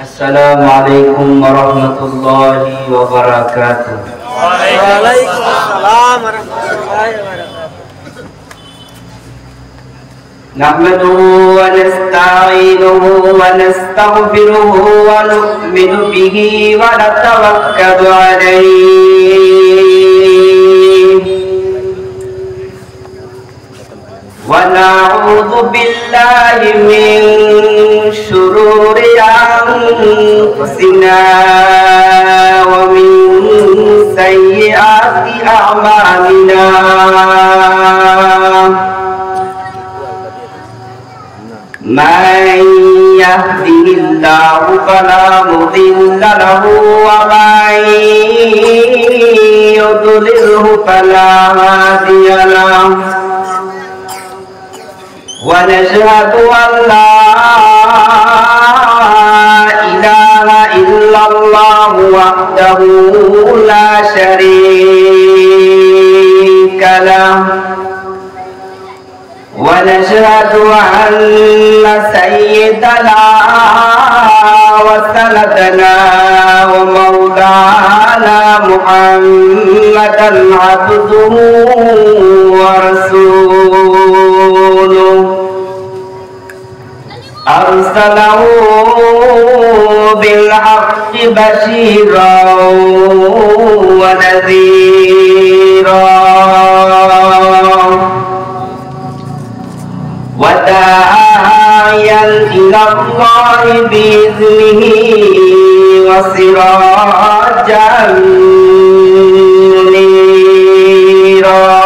السلام عليكم ورحمة الله وبركاته. وعليكم السلام ورحمة الله وبركاته. نحمده ونستعينه ونستغفره ونؤمن به ونتوكل عليه ونعوذ بالله من شرور أنفسنا ومن سيئات أعمالنا من يهده الله فلا مضل له ومن يضلله فلا هادي له ونشهد أن لا إله إلا الله وحده لا شريك له ونشهد أن سيدنا وسندنا ومولانا محمدا عبده ورسوله أرسله بالحق بشيرا ونذيرا وداعيا إلى الله بإذنه وسراجا منيرا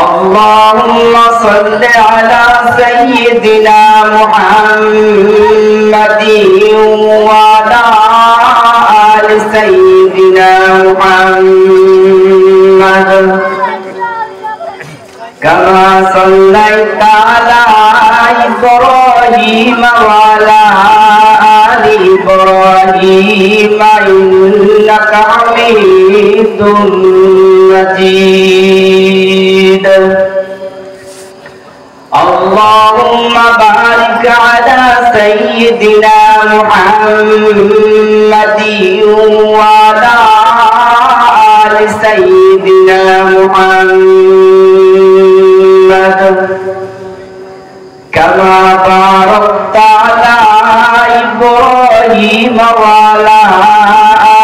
اللهم صل على سيدنا محمد وعلى آل سيدنا محمد كما صليت على إبراهيم وعلى آل إبراهيم إنك حميد مجيد اللهم بارك على سيدنا محمد وعلى آل سيدنا محمد كما باركت على إبراهيم وعلى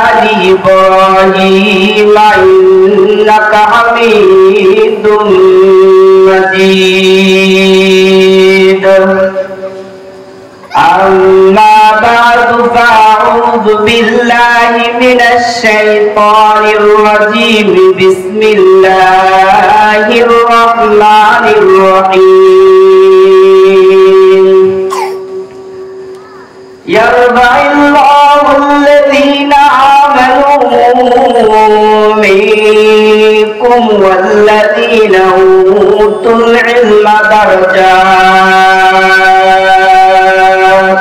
آل إبراهيم إنك حميد مجيد أما بعد فأعوذ بالله من الشيطان الرجيم بسم الله الرحمن الرحيم يرفع الله الذين آمنوا منكم والذين أوتوا العلم درجات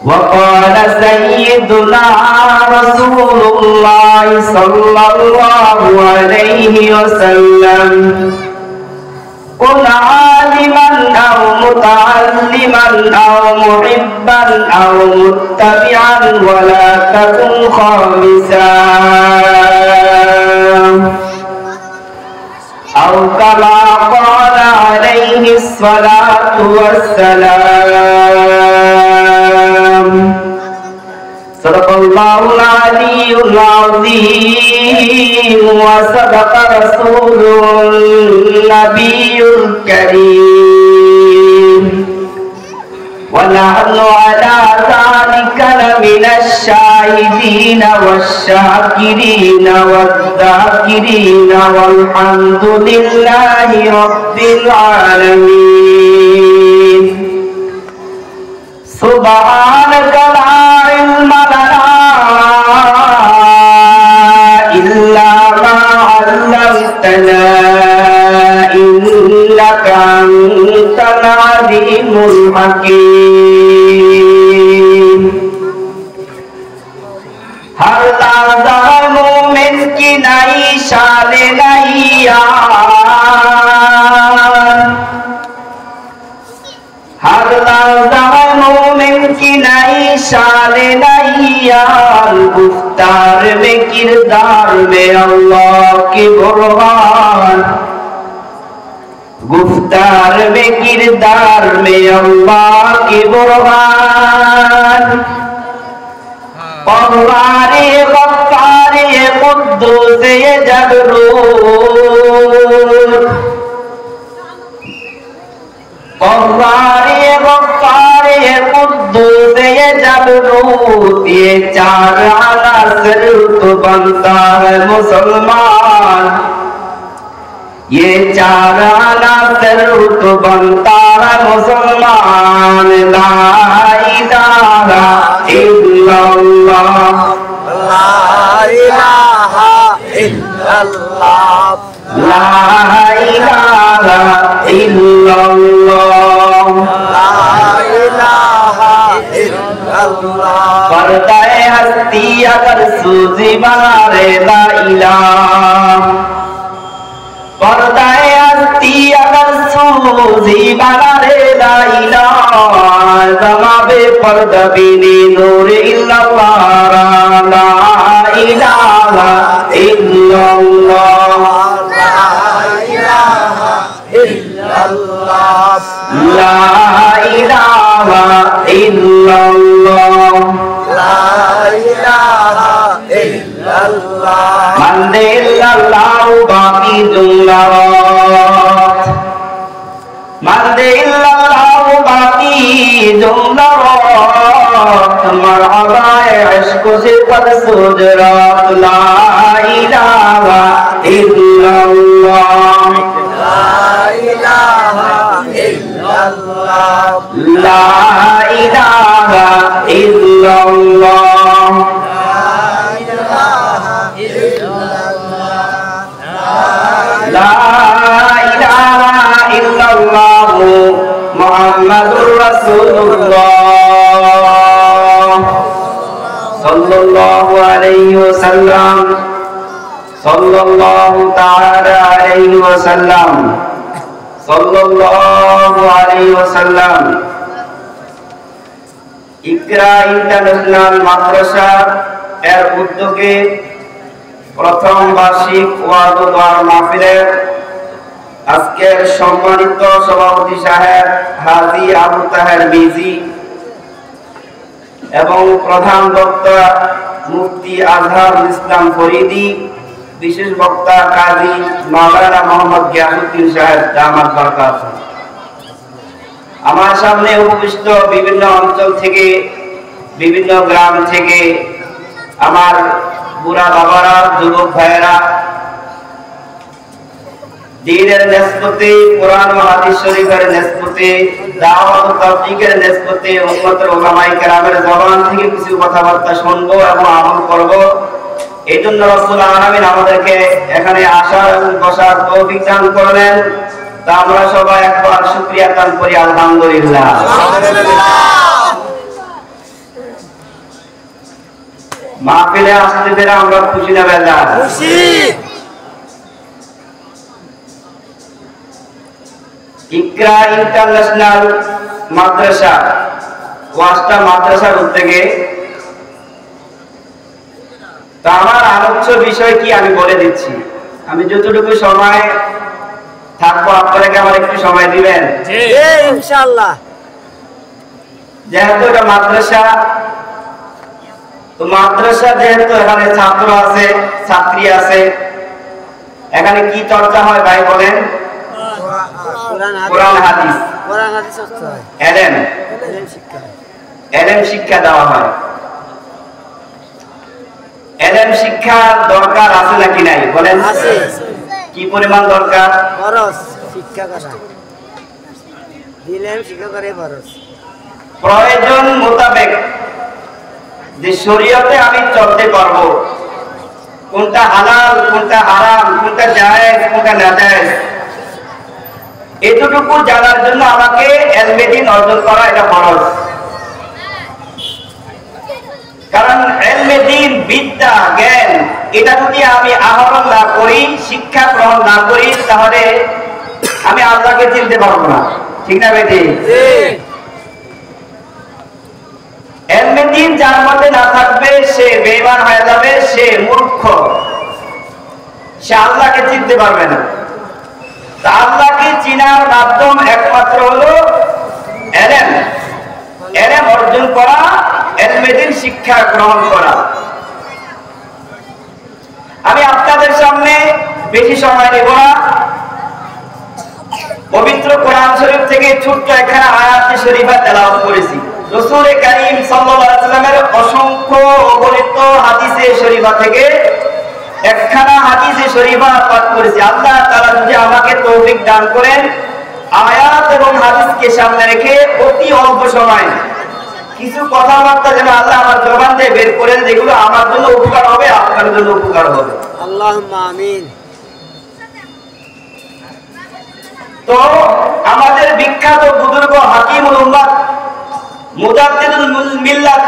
وقال سيدنا رسول الله صلى الله عليه وسلم كن عالما أو متعلما أو محبا أو متبعا ولا تكن خامسا أو كما قال عليه الصلاة والسلام صدق الله العلي العظيم وصدق رسوله النبي الكريم ونحن على ذلك لمن الشاهدين والشاكرين والذاكرين والحمد لله رب العالمين سبحانك لا علم لنا إلا ما علمتنا إنك أنت العليم الحكيم हर लाज़ा मोमिन की नई शान नई यार हर जहाँ मोमिन की नई शान नई यार गुफ्तार में किरदार में अल्लाह की बुरहान गुफ्तार में किरदार में अल्लाह की बुरहान पहवारे गफ्फारे कुद्दूस ये जबरूत पहवारे गफ्फारे कुद्दूस ये जबरूत ये चार अनासर तो बनता है मुसलमान ये चार अनासर तो बनता है मुसलमान ला इलाहा इल्लल्लाह ला इलाहा इल्लल्लाह ला इलाहा इल्लल्लाह ला इलाहा इल्लल्लाह पर्दाए हस्ती अगर सूजी बना रे ला इलाहा पर्दाए हस्ती अगर सूजी बना रे ला इलाहा जमाबे पर्दा बिनी नूर इल्लल्लाह ला इलाहा इल्लल्लाह ला इलाहा इल्लल्लाह ला इलाहा इल्लल्लाह ला इलाहा इल्लल्लाह मन्दे इल्लल्लाहु बाकी जुमलात मन्दे इल्लल्लाहु बाकी जुमलात मरहबा इश्क से पद सुजरात ला इलाहा इल्लल्लाह ला इलाहा इल्लल्लाह ला इलाहा इल्लल्लाह ला इलाहा इल्लल्लाह मुहम्मदुर रसूलुल्लाह सल्लल्लाहु अलैहि वसल्लम सल्लल्लाहु ताला अलैहि वसल्लम सल्लल्लाहु अलैहि वसल्लम इकरा इंटरन्যাশনাল মাদ্রাসা এর উদ্যোগে প্রথম বার্ষিক ওয়াজ ও দোয়া মাহফিলের আজকের সম্মানিত সভাপতি সাহেব হাজী আবু তাহের মিজি এবং প্রধান বক্তা মুফতি আজহারুল ইসলাম ফরিদি বিশেষ বক্তা কাজী মাওলানা মোহাম্মদ গিয়াসউদ্দিন সাহেব দামাত বরকাতুহু আমার সামনে উপবিষ্ট বিভিন্ন অঞ্চল থেকে বিভিন্ন গ্রাম থেকে আমার বুড়া বাবারা যুবক ভাইয়েরা দ্বীনের নিসবতে কোরআন ও হাদিস শরীফের নিসবতে দাওয়াত ও তাবলীগের নিসবতে উম্মতের উলামায়ে কেরামের জবান থেকে কিছু কথাবার্তা শুনবো এবং আমল করব এইজন্য রাসূল আলামিন আমাদেরকে এখানে আসার এবং বসার তৌফিক দান করলেন তা আমরা সবাই একবার শুকরিয়া দান করি আলহামদুলিল্লাহ মাহফিলে আসতে পেরে আমরা খুশি না বেজার খুশি ইকরা ইন্টারন্যাশনাল মাদ্রাসা ওয়াজটা মাদ্রাসার উদ্যোগে তা আমার আলোচ্য বিষয় কি আমি বলে দিচ্ছি আমি যতটুকু সময় থাকবো আপনারা কি আমার একটু সময় দিবেন জি ইনশাআল্লাহ যেহেতু এটা মাদ্রাসা তো মাদ্রাসা যেহেতু এখানে ছাত্র আছে ছাত্রী আছে এখানে কি চর্চা হয় ভাই বলেন কোরআন হাদিস চর্চা হয় এলেম শিক্ষা দেওয়া হয় এলেম শিক্ষা দরকার আছে নাকি নাই বলেন আছে কি পরিমাণ দরকার ফরজ শিক্ষা করা দিলেন শিক্ষা করে ফরজ প্রয়োজন মোতাবেক যে শরীয়তে আমি চলতে পারবো কোনটা হালাল কোনটা হারাম কোনটা জায়েজ কোনটা নাজায়েজ এতটুকু জানার জন্য আমাকে ইলমে দ্বীন অর্জন করা এটা ফরজ কারণ ইলমে দ্বীন বিদ্যা জ্ঞান এটা যদি আমি আহরণ না করি শিক্ষা গ্রহণ না করি তাহলে আমি আল্লাহকে চিনতে পারবো না ঠিক না বেটি যার মধ্যে না থাকবে সে বেঈমান হয়ে যাবে, সে মূর্খ, সে আল্লাহকে চিনতে পারবে না। তা আল্লাহকে চিনার মাধ্যম একমাত্র হলো ইলম, ইলম অর্জন করা, ইলমে দ্বীন শিক্ষা গ্রহণ করা। আমি আপনাদের সামনে বেশি সময় নেব না। পবিত্র কোরআন শরীফ থেকে ছোট্ট একখানা আয়াত শরীফা তেলাওয়াত করেছি। রাসূল কারীম সাল্লাল্লাহু আলাইহি ওয়াসাল্লামের অসংখ্য অগণিত হাদিসে শরীফা থেকে একখানা হাদিসে শরীফা পাঠ করেছি। আল্লাহ তাআলা যদি আমাকে তৌফিক দান করেন, আয়াত এবং হাদিসকে সামনে রেখে অতি অল্প সময় কিছু কথাবার্তা যেন আল্লাহ আমার জবান দিয়ে বের করেন, যেগুলো আমার জন্য উপকার হবে, আপনার জন্য উপকার হবে। আল্লাহুম্মা আমিন। তো আমাদের বিখ্যাত বুজুর্গ হাকিমুল উম্মাত মুজাদ্দিদুল মিল্লাত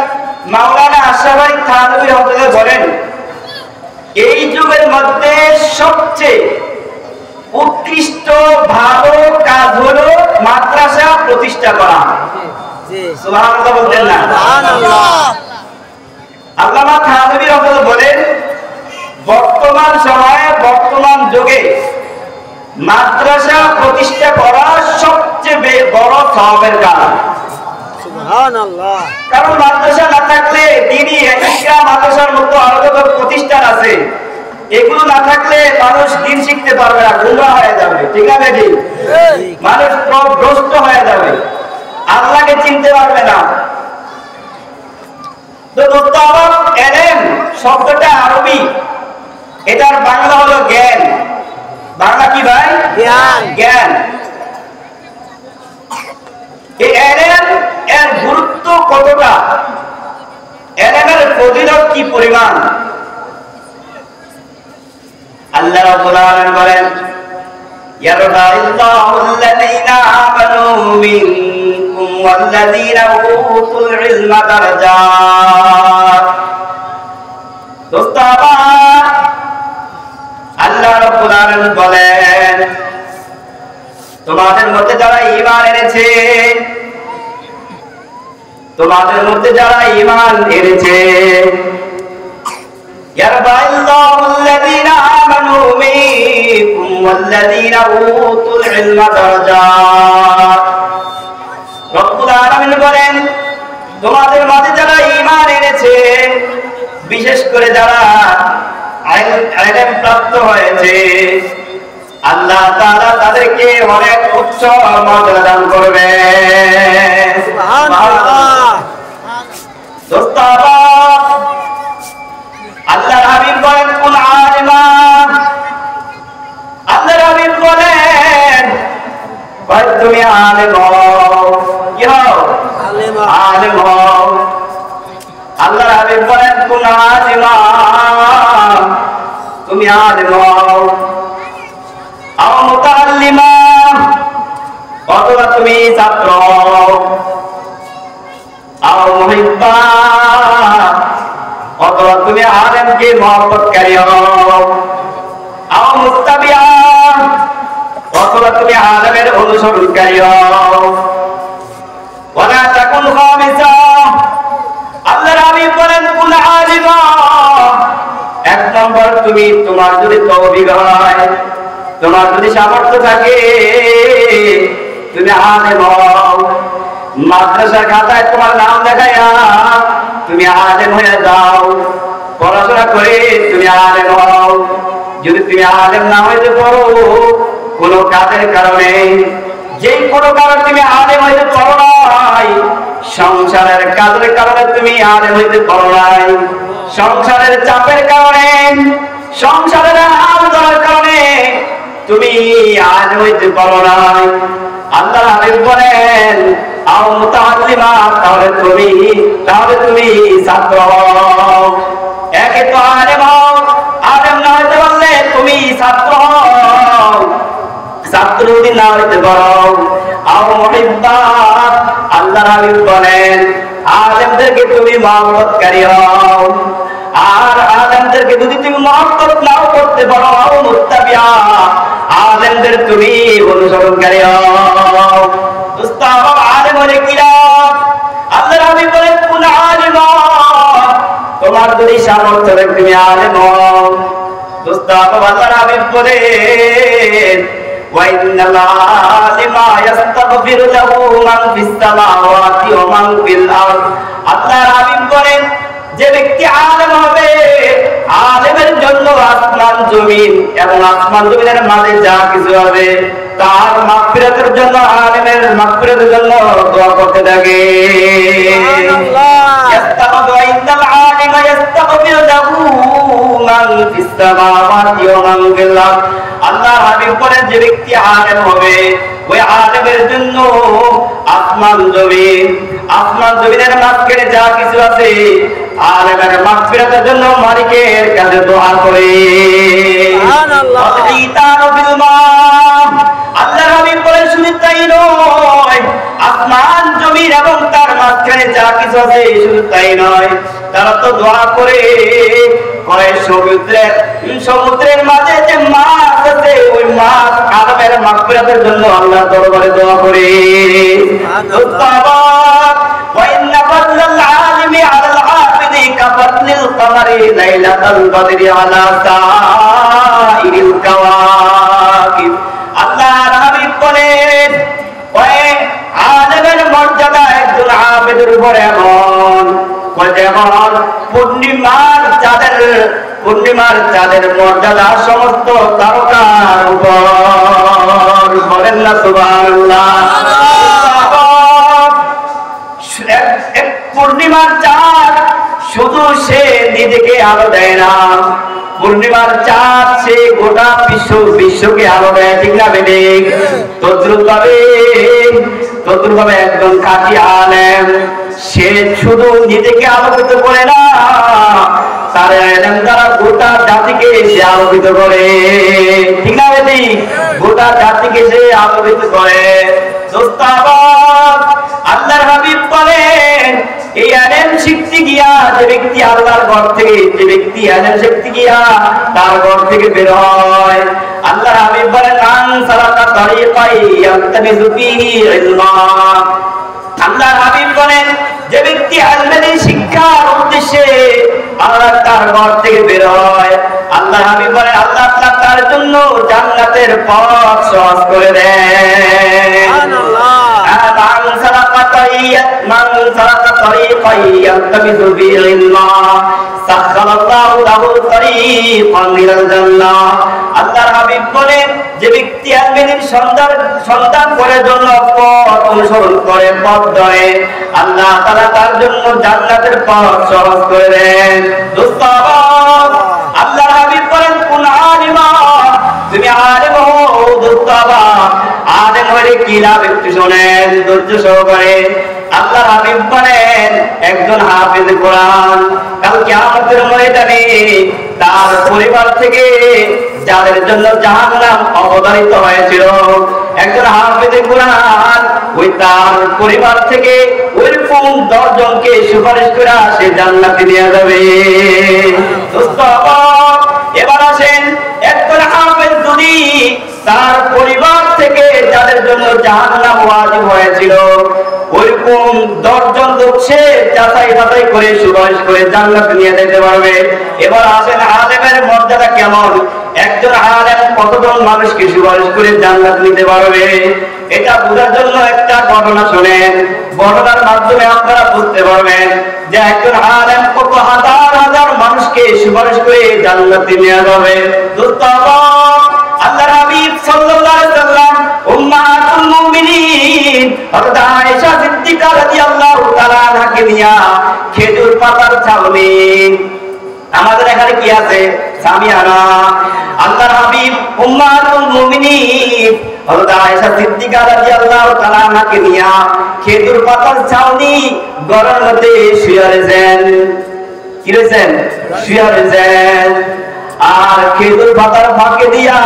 মাওলানা আশরাফ আলী থানভী রাহমাতুল্লাহ বলেন, এই যুগের মধ্যে সবচেয়ে উৎকৃষ্ট ভালো কাজ হলো মাদ্রাসা প্রতিষ্ঠা করা। সুবহানাল্লাহ বলতেন না? সুবহানাল্লাহ। আল্লামা থানভী রাহমাতুল্লাহ বলেন, বর্তমান সময়ে বর্তমান যুগে মাদ্রাসা প্রতিষ্ঠা করা সবচেয়ে বড় সওয়াবের কাজ। সুবহানাল্লাহ। কারণ মাদ্রাসা না থাকলে দ্বীনি শিক্ষা, মাদ্রাসার মতো আরো যত প্রতিষ্ঠান আছে, এগুলো না থাকলে মানুষ দ্বীন শিখতে পারবে না, গুমরা হয়ে যাবে। ঠিক আছে জি? মানুষ ভ্রষ্ট হয়ে যাবে, আল্লাহকে চিনতে পারবে না। তো দোস্ত আমার, ইলম শব্দটা আরবি, এটার বাংলা হলো জ্ঞান। বাংলা কি ভাই? জ্ঞান। জ্ঞান। এই ইলম এর গুরুত্ব কতটা, ইলমের ফজিলত কি পরিমাণ, আল্লাহ রাব্বুল আলামিন বলেন, ইয়ারফা'ুল্লাহু আল্লাযীনা আমানু মিনকুম ওয়াল্লাযীনা উতুল ইলমা দারাজাত। দোস্ত আমার, আল্লাহ রাব্বুল আলামিন বলেন, তোমাদের মধ্যে যারা ঈমান এনেছে, তোমাদের মধ্যে যারা ঈমান এনেছে, ইয়ারফা'ুল্লাহু আল্লাযীনা আমানু মিনকুম ওয়াল্লাযীনা উতুল ইলমা দারাজাত। রব্বুল আলামিন বলেন, তোমাদের মধ্যে যারা ঈমান এনেছে, বিশেষ করে যারা ইলম প্রাপ্ত হয়েছে, আল্লাহ তাআলা তাদেরকে অনেক উচ্চ মর্যাদা দান করবে। সুবহানাল্লাহ। দোস্ত আল্লাহর হাবিব বলেন, কুন আলিমা। আল্লাহর হাবিব বলেন, ভাই তুমি আলেম হও। কি হও? আলেম হও। আল্লাহর হাবিব বলেন, কুন আলিমা, তুমি আলেম হও। আও মুতাআল্লিমা, অথবা তুমি ছাত্র হও। আও মুহিব্বা, অথবা তুমি আলেমকে মহব্বতকারী হও। আও মুত্তাবিআ, অথবা তুমি আলেমের অনুসরণকারী হও। ওয়ালা তাকুন খামিসা। আল্লাহর হাবিব বলেন, কুন আলিমা, এক নম্বর তুমি, তোমার যদি তৌফিক হয়, তোমার যদি সামর্থ্য থাকে, তুমি আলেম হও। মাদ্রাসার খাতায় তোমার নাম দেখায়া তুমি আলেম হয়ে যাও, পড়াশোনা করে তুমি আলেম হও। যদি তুমি আলেম না হইতে পারো, কোনো কাজের কারণে, যেই কোনো কারণে তুমি আলেম হইতে পারো নাই, সংসারের কাজের কারণে তুমি আলেম হইতে পারো নাই, সংসারের চাপের কারণে, সংসারের হাল ধরার কারণে তুমি আলেম হইতে পারো নাই, আল্লাহর হাবিব বলেন, আও মুতাআল্লিমা, তাহলে তুমি ছাত্র হও। একে তো আলেম হও, আলেম না হইতে পারলে তুমি ছাত্র হও। ছাত্র যদি না হইতে পারো, আও মুহিব্বা, আল্লাহর হাবিব বলেন, আলেমদেরকে তুমি মহব্বতকারী হও। আর আলেমদেরকে যদি তুমি মহব্বত নাও করতে পারো, আও মুত্তাবিআ, আলেমদের তুমি অনুসরণকারী হও। দোস্ত, আলেম হলে কি লাভ? আল্লাহর হাবিব বলেন, কুন আলিমা, সামর্থ্যের তুমি আলেম হও। দোস্ত আল্লাহর হাবিব বলেন ওয়া ইন্নাল আলিমা ইস্তাগফিরু লাহু মান ফিস সামাওয়াতি ওয়া মান ফিল আরদ। আল্লাহর হাবিব বলেন যে ব্যক্তি আলেম হবে, আলেমের জন্য আসমান জমিন এবং আসমান জমিনের মাঝে যা কিছু হবে তার মাগফিরাতের জন্য, আলেমের মাগফিরাতের জন্য দোয়া করতে থাকে। সুবহানাল্লাহ। ইস্তাগফিরু ইন্নাল আলিমা ইস্তাগফিরু লাহু মান ফিস সামাওয়াতি ওয়া মান ফিল আরদ। আল্লাহর হাবিব বলেন যে ব্যক্তি আলেম হবে, ওই আলেমের জন্য আসমান জমিনের মাঝখানে যা কিছু আছে আলেমের মাগফিরাতের জন্য মালিকের কাছে দোয়া করে। সুবহানাল্লাহ। আল্লাহর হাবিব বলেন শুধু তাই নয়, আসমান জমিন এবং তার মাঝখানে যা কিছু আছে শুধু তাই নয়, তারা তো দোয়া করে সমুদ্রের মাঝে যে মাছ আছে ওই মাছ আলেমের মাগফিরাতের জন্য আল্লাহর দরবারে দোয়া করে। وإن فضل العالم على الحافظ كفضل القمر ليلة البدر على سائر الكواكب। আল্লাহর হাবিব বলেন ওই আলেমের মর্যাদা একজন আবেদের উপর এমন যেমন পূর্ণিমার চাঁদের মর্যাদা সমস্ত তারকার উপর। বলেন না সুবহানাল্লাহ। পূর্ণিমার চাঁদ শুধু সে নিজেকে আলো দেয় না, পূর্ণিমার চাঁদ সে গোটা বিশ্বকে আলো দেয়, ঠিক না বেদে? তদ্রুপভাবে একজন খাঁটি আলেম সে শুধু নিজেকে আলোকিত করে না, তার এলেম দ্বারা গোটা জাতিকে সে আলোকিত করে, ঠিক না বেদে? গোটা জাতিকে সে আলোকিত করে। আল্লাহর হাবিব বলেন এই আলেম শিখতে গিয়া যে ব্যক্তি আল্লাহর ঘর থেকে, যে ব্যক্তি আলেম শিখতে গিয়া তার ঘর থেকে বের হয়, আল্লাহর হাবিব বলেন মান সালাকা তারিকাই ইয়ালতামিসু ফীহি ইলমা। আল্লাহর হাবিব বলেন যে ব্যক্তি আলেমের শিক্ষার উদ্দেশ্যে আল্লাহ তার ঘর থেকে বের হয়, আল্লাহর হাবিব বলেন আল্লাহ তার জন্য জান্নাতের পথ সহজ করে দেন। সুবহানাল্লাহ। من سلك طريقا يلتمس فيه علما سخر الله له طريقا إلى الجنة। আল্লাহর হাবিব বলেন যে ব্যক্তি আলেমের সন্ধান করে জন্য পথ অনুসরণ করে, পথ ধরে, আল্লাহ তাআলা তার জন্য জান্নাতের পথ সহজ করে দেন। দোস্ত আল্লাহর হাবিব বলেন কুন আলিমা, তুমি আলেম হও। দোস্ত আলেম হলে কি লাভ একটু শোনেন ধৈর্য সহকারে। আল্লাহর হাবিব বলেন একজন হাফেজ কোরআন কাল কিয়ামতের ময়দানে তার পরিবার থেকে যাদের জন্য জাহান্নাম অবধারিত হয়েছিল, একজন হাফেজ কোরআন ওই তার পরিবার থেকে ওইরকম 10 জনকে সুপারিশ করে সে জান্নাতে নিয়ে যাবে। এবার আসেন একজন হাফেজ যদি তার পরিবার থেকে যাদের জন্য জাহান্নাম ওয়াজিব হয়েছিল ওইরকম 10 জন লোক সে যাচাই বাছাই করে সুপারিশ করে জান্নাতে নিয়ে যেতে পারবে। এবার আসেন আলেমের মর্যাদা কেমন, একজন আলেম কতজন মানুষকে সুপারিশ করে জান্নাত নিতে পারবে, এটা বোঝার জন্য একটা ঘটনা শুনেন। ঘটনার মাধ্যমে আপনারা বুঝতে পারবেন যে একজন আলেম কত হাজার হাজার মানুষকে সুপারিশ করে জান্নাতে নিয়ে যাবে। আল্লাহর হাবিব সাল্লাল্লাহু আলাইহি ওয়াসাল্লাম উম্মাতুল মুমিনিন হযরত আয়েশা সিদ্দিকা রাদিয়াল্লাহু তাআলা আনহাকে নিয়া খেজুর পাতার ছাউনি, আমাদের এখানে কি আছে সামিয়ানা, আল্লাহর হাবিব উম্মাতুল মুমিনিন হযরত আয়েশা সিদ্দিকা রাদিয়াল্লাহু তাআলা আনহাকে নিয়া খেজুর পাতার ছাউনি গরম মধ্যে শুয়ে রয়েছেন। কি রয়েছেন? শুয়ে রয়েছেন। আর খেজুর পাতার ফাঁকে দিয়া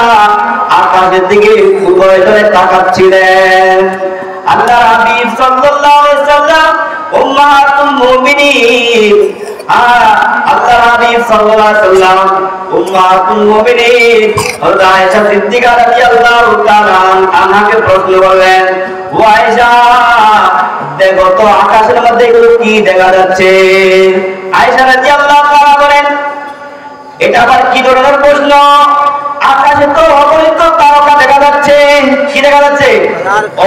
আকাশের দিকে উভয় জনে তাকাচ্ছিলেন। আল্লাহর হাবিব সাল্লাল্লাহু আলাইহি ওয়াসাল্লাম উম্মাতুল মুমিনিন, আল্লাহর হাবিব সাল্লাল্লাহু আলাইহি ওয়াসাল্লাম উম্মাতুল মুমিনিন হযরত আয়েশা সিদ্দিকা রাদিয়াল্লাহু তাআলা আনহাকে প্রশ্ন করলেন, ও আয়েশা দেখো তো আকাশের মধ্যে এগুলো কি দেখা যাচ্ছে? আয়েশা রাদিয়াল্লাহু তাআলা বলেন এটা আবার কি ধরনের প্রশ্ন? আকাশে তো অগণিত তারকা দেখা যাচ্ছে। কি দেখা যাচ্ছে?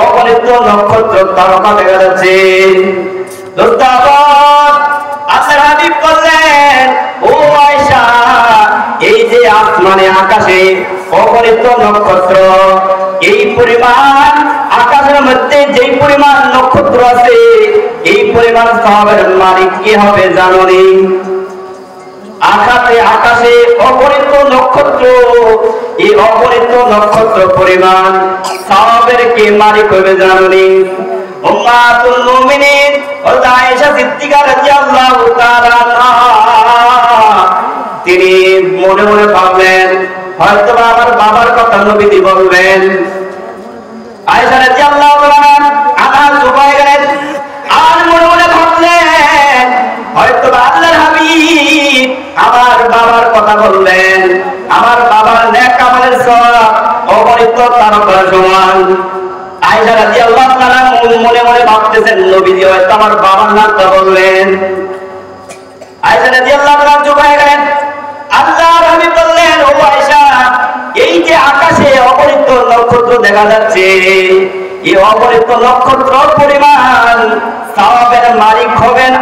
অগণিত নক্ষত্র তারকা দেখা যাচ্ছে। দোস্ত আবার আল্লাহর হাবিব বললেন, ও আয়েশা, এই যে আসমানে আকাশে অগণিত নক্ষত্র, এই পরিমাণ আকাশের মধ্যে যেই পরিমাণ নক্ষত্র আছে, এই পরিমাণ সওয়াবের মালিক কি হবে জানোনি? আকাশে অগণিত নক্ষত্র, এই অগণিত নক্ষত্র পরিমাণ সওয়াবের কে মালিক হবে জানোনি? উম্মাতুল মুমিনিন হযরত আয়েশা সিদ্দিকা রাদিয়াল্লাহু তাআলা তিনি মনে মনে ভাবলেন, হয়তো আমার বাবার কথা নবীজি বলবেন। আয়েশা রাদিয়াল্লাহু তাআলা আনা চুপায় গেলেন আর মনে মনে ভাবলেন, হয়তো আল্লাহর হাবিব আমার বাবার কথা বললেন, আমার বাবার নেক আমলের সওয়াব অগণিত তারকার সমান। আয়েশা রাদিয়াল্লাহু তাআলা মনে মনে ভাবতেছেন, নবীজি হয়তো আমার বাবার নামটা বললেন। আয়েশা রাদিয়াল্লাহু তাআলা চুপ হয়ে গেলেন। আল্লাহর হাবিব বললেন, ও আয়েশা, এই যে আকাশে অগণিত নক্ষত্র দেখা যাচ্ছে, এই অগণিত নক্ষত্র পরিমাণ সওয়াবের মালিক হবেন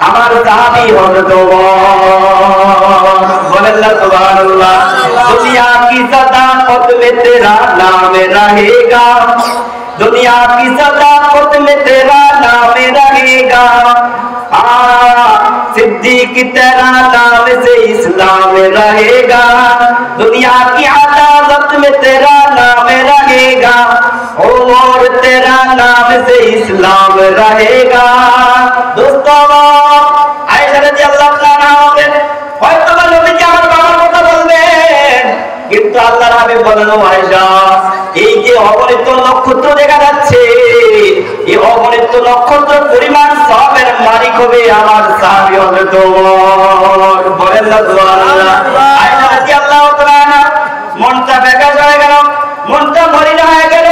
আমার সাহাবী হযরত ওমর। বলেন না সুবহানাল্লাহ। দুনিয়া কি সদাকত মে তেরা নাম रहेगा, दुनिया की सदाकत में तेरा नाम रहेगा, सिद्दीक तेरा नाम से इस्लाम रहेगा, दुनिया की अदालत में तेरा नाम रहेगा, उमर तेरा नाम से इस्लाम रहेगा। दोस्तों, आयशा রাদিয়াল্লাহু তাআলা বলেন, হয়তো নবীজি আমার বাবার কথা বলবেন, কিন্তু আল্লাহর হাবিব বলেন, ও আয়েশা, এই যে অগণিত নক্ষত্র দেখা যাচ্ছে, এই অগণিত নক্ষত্র পরিমাণ সওয়াবের মালিক হবে আমার সাহাবী হযরত ওমর। বলেন না সুবহানাল্লাহ। আয়েশা রাদিয়াল্লাহু তাআলা মনটা বেকার হয়ে গেল, মনটা মলিন হয়ে গেল।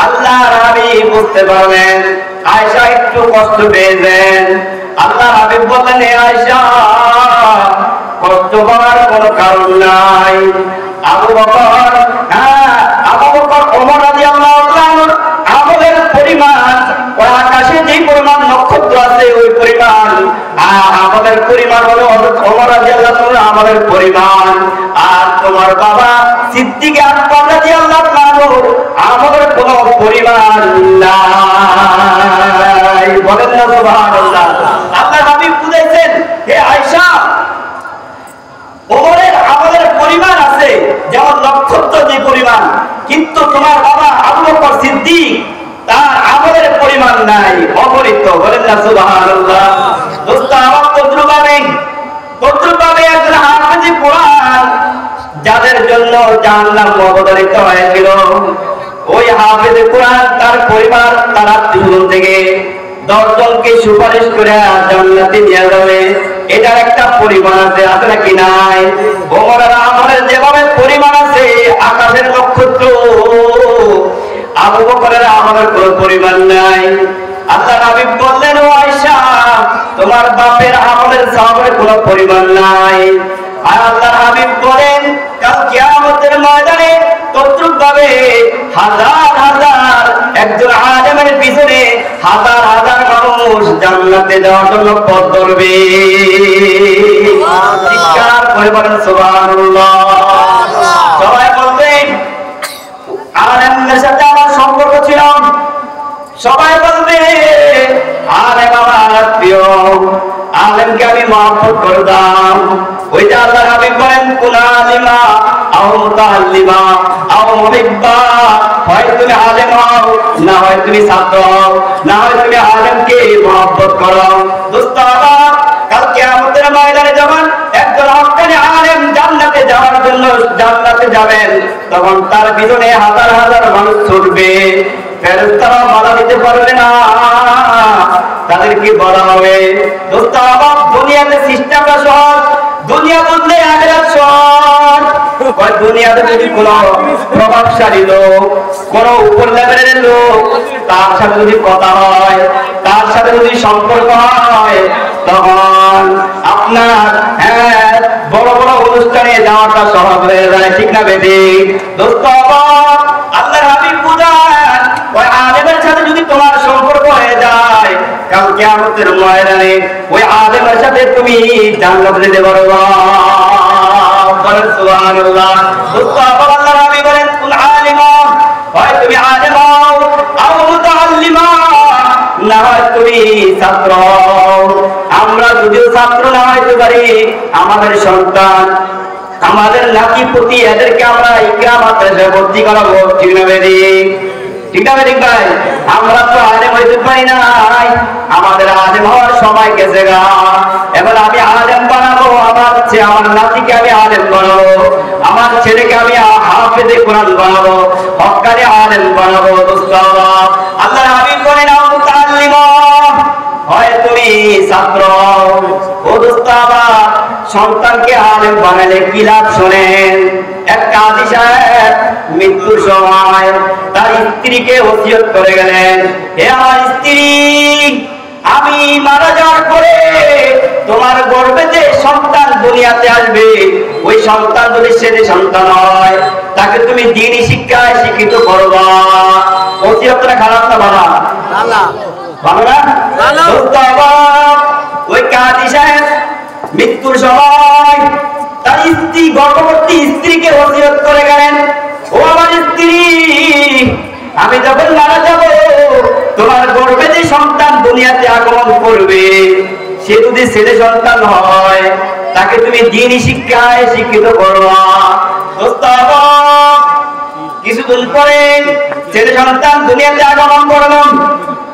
আল্লাহর হাবিব বুঝতে পারলেন আয়েশা একটু কষ্ট পেয়েছেন। আল্লাহর হাবিব বললেন, হে আয়েশা, কষ্ট পাওয়ার কোনো কারণ নাই। আবু বকর, আবু বকর ওমর রাদিয়াল্লাহু তাআলা আমলের পরিমাণ, ওই আকাশে যে পরিমাণ নক্ষত্র আছে ওই পরিমাণ আমাদের পরিমাণ হলো ওমর রাদিয়াল্লাহু তাআলা আমলের পরিমাণ। আর তোমার বাবা সিদ্দিক আকবর রাদিয়াল্লাহু তাআলা আমলের কোনো পরিমাণ নাই। বলেন না সুবহানাল্লাহ। আল্লাহর হাবিব বুঝাইছেন, হে আয়েশা, ওমরের আমলের পরিমাণ আছে যেমন নক্ষত্র যে পরিমাণ, কিন্তু তোমার বাবা আবু বকর সিদ্দিক তার আমলের পরিমাণ নাই, অগণিত। বলেন না সুবহানাল্লাহ। দোস্ত, আমার তদ্রুপভাবে একজন হাফেজে কোরআন যাদের জন্য জাহান্নাম অবধারিত হয়েছিল, ওই হাফেজে কোরআন তার পরিবার, তার আত্মীয়স্বজন থেকে 10 জনকে সুপারিশ করে জান্নাতে নিয়ে যাবে। এটার একটা পরিমাণ আছে, আছে নাকি নাই? ওমরের আমলের যেভাবে পরিমাণ আছে আকাশের নক্ষত্র, আবু বকরের আমলের কোনো পরিমাণ নাই। আল্লাহর হাবিব বললেন, ও আয়েশা, তোমার বাপের আমলের সওয়াবের কোনো পরিমাণ নাই। আর আল্লাহর হাবিব বলেন, কাল কিয়ামতের ময়দানে তদ্রুপভাবে হাজার হাজার একজন আলেমের পিছনে হাজার হাজার মানুষ জান্নাতে যাওয়ার জন্য পথ ধরবে। চিৎকার করে বলেন সুবহানাল্লাহ। সবাই বলবেন, আলেমের সাথে আমার সম্পর্ক ছিল। সবাই বলবে, আলেম আমার প্রিয়, আলেমকে আমি মহব্বত করতাম। ওই যে আল্লাহর হাবিব বলেন, কুন আলিমা আও মুতাআল্লিমা আও মুহিব্বা, হয় তুমি আলেম হও, না হয় তুমি ছাত্র হও, না হয় তুমি আলেমকে মহব্বত করো। দোস্ত আমার, কাল কিয়ামতের ময়দানে যখন একজন হক্কানি আলেম জান্নাতে যাওয়ার জন্য জান্নাতে যাবেন, তখন তার পিছনে হাজার হাজার মানুষ ছুটবে। ফেরেশতারা বাধা দিতে পারবে না, তাদেরকে বলা হবে, দোস্ত আমার, দুনিয়াতে সিস্টেমটা সহজ, দুনিয়া বললে আখিরাত সহজ। দুনিয়াতে যদি কোনো প্রভাবশালী লোক, কোন উপর লেভেলের লোক, তার সাথে যদি কথা হয়, তার সাথে যদি সম্পর্ক হয়, তখন আপনার যাওয়াটা সহজ হয়ে যায়, ঠিক না বেঠিক? দোস্ত আল্লাহর হাবিব বুঝান, ওই আলেমের সাথে যদি তোমার সম্পর্ক হয়ে যায়, কাল কিয়ামতের ময়দানে ওই আলেমের সাথে তুমি জান্নাত যেতে পারবা। বলেন সুবহানাল্লাহ। দোস্ত আল্লাহর হাবিব বলেন, কুল আলিমা, হয় তুমি আলেম হও, আও মুতাআল্লিমা, না হয় তুমি ছাত্র। আমরা যদিও ছাত্র না হইতে পারি, আমাদের সন্তান, আমাদের নাতি পুতি এদেরকে আমরা ইকরাম মাদ্রাসায় ভর্তি করাবো, ঠিক না বেঠিক? ঠিক না বেঠিক ভাই? আমরা তো আলেম হইতে পারি নাই, আমাদের আলেম হওয়ার সময় গেছে গা। এবার আমি আলেম বানাবো, আমার নাতিকে আমি আলেম বানাবো, আমার ছেলেকে আমি হাফেজে কোরআন বানাবো, হক্কানি আলেম বানাবো। দোস্ত আল্লাহর হাবিব বলেন, আও মুতাআল্লিমা, হয় তুমি ছাত্র। ও দোস্ত সন্তানকে আলেম বানালে কি লাভ শোনেন। এক কাজী সাহেব মৃত্যুর সময় তার স্ত্রীকে ওসিয়ত করে গেলেন, হে আমার স্ত্রী, আমি মারা যাওয়ার পরে তোমার গর্ভে যে সন্তান দুনিয়াতে আসবে, ওই সন্তান যদি ছেলে সন্তান হয়, তাকে তুমি দ্বীনি শিক্ষায় শিক্ষিত করবা। ওসিয়তটা খারাপ না ভালো? ভালো না? ওই কাজী সাহেব মৃত্যুর সময় তার স্ত্রী, গর্ভবতী স্ত্রীকে ওসিয়ত করে গেলেন, ও আমার স্ত্রী, আমি যখন মারা যাব, তোমার গর্ভে যে সন্তান দুনিয়াতে আগমন করবে, সে যদি ছেলে সন্তান হয়, তাকে তুমি দ্বীনি শিক্ষায় শিক্ষিত করবা। কিছুদিন পরে ছেলে সন্তান দুনিয়াতে আগমন করলাম।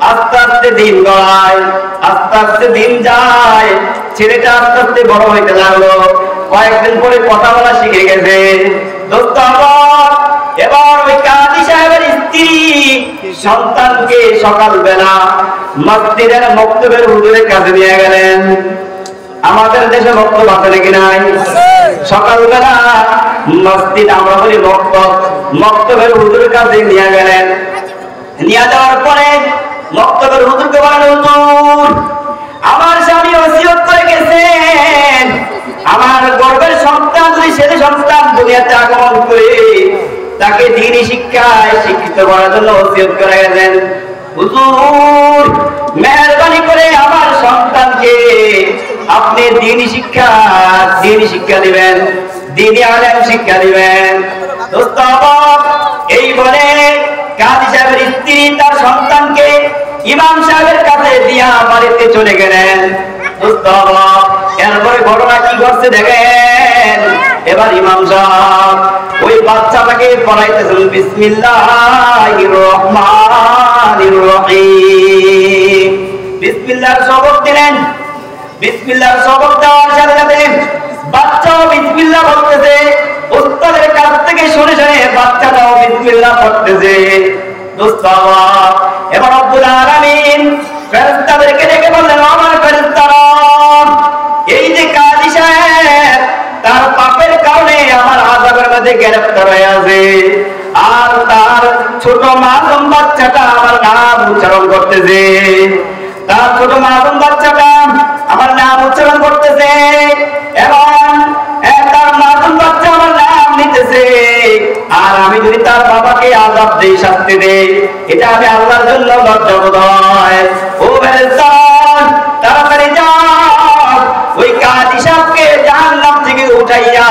আস্তে আস্তে দিন গড়ায়, আস্তে আস্তে দিন যায়, ছেলেটা আস্তে আস্তে বড় হইতে লাগলো। কয়েকদিন পরে কথা বলা শিখে গেছে। দোস্ত এবার ওই কাজী সাহেবের স্ত্রী সন্তানকে সকালবেলা মসজিদের মক্তবের হুজুরের কাছে নিয়ে গেলেন। আমাদের দেশে মক্তব আছে নাকি নাই? সকালবেলা মসজিদ, আমরা বলি মক্তব, মক্তবের হুজুরের কাছে নিয়ে গেলেন। নিয়ে যাওয়ার পরে মক্তবের হুজুরকে বলেন, হুজুর, আমার স্বামী ওসিয়ত করে গেছেন, আমার গর্ভের সন্তান যদি ছেলে সন্তান দুনিয়াতে আগমন করে, তাকে দ্বীনি শিক্ষায় শিক্ষিত করার জন্য ওসিয়ত করে গেছেন। হুজুর, মেহেরবানি করে আমার সন্তানকে আপনি দ্বীনি শিক্ষা দিবেন, দ্বীনি আলেম শিক্ষা দিবেন। দোস্ত এই বলে কাজী সাহেবের স্ত্রী তার সন্তানকে ইমাম সাহেবের কাছে দিয়া বাড়িতে চলে গেলেন। এরপরে ঘটনা কি করছে দেখেন। এবার ইমাম সাহেব ওই বাচ্চাটাকে পড়াইতেছেন, বিসমিল্লাহির রহমানির রহিম, বিসমিল্লাহর শপথ দিলেন। বিসমিল্লাহর শপথ দেওয়ার সাথে সাথে বাচ্চাও বিসমিল্লাহ বলতেছে। উস্তাদের কাছ থেকে শুনে শুনে বাচ্চাটাও বিসমিল্লাহ পড়তেছে। এবার রব্বুল আলামিন ফেরেশতাদেরকে ডেকে বললেন, আমার ফেরেশতারা, এই যে কাজী সাহেব তার পাপের কারণে আমার আযাবের মধ্যে গ্রেফতার হয়ে আছে, আর তার ছোট মাসুম বাচ্চাটা আমার নাম উচ্চারণ করতেছে, তার ছোট মাসুম বাচ্চাটা আমার নাম উচ্চারণ করতেছে, এবং তার মাসুম বাচ্চা আমার নাম নিতেছে। আর আমি যদি তার বাবাকে আযাব দেই, শাস্তি দেই, এটা আমি আল্লাহর জন্য লজ্জাবোধ হয়। ও ফেরেশতা, তাড়াতাড়ি যাও, ওই কাজী সাহেবকে জাহান্নাম থেকে উঠাইয়া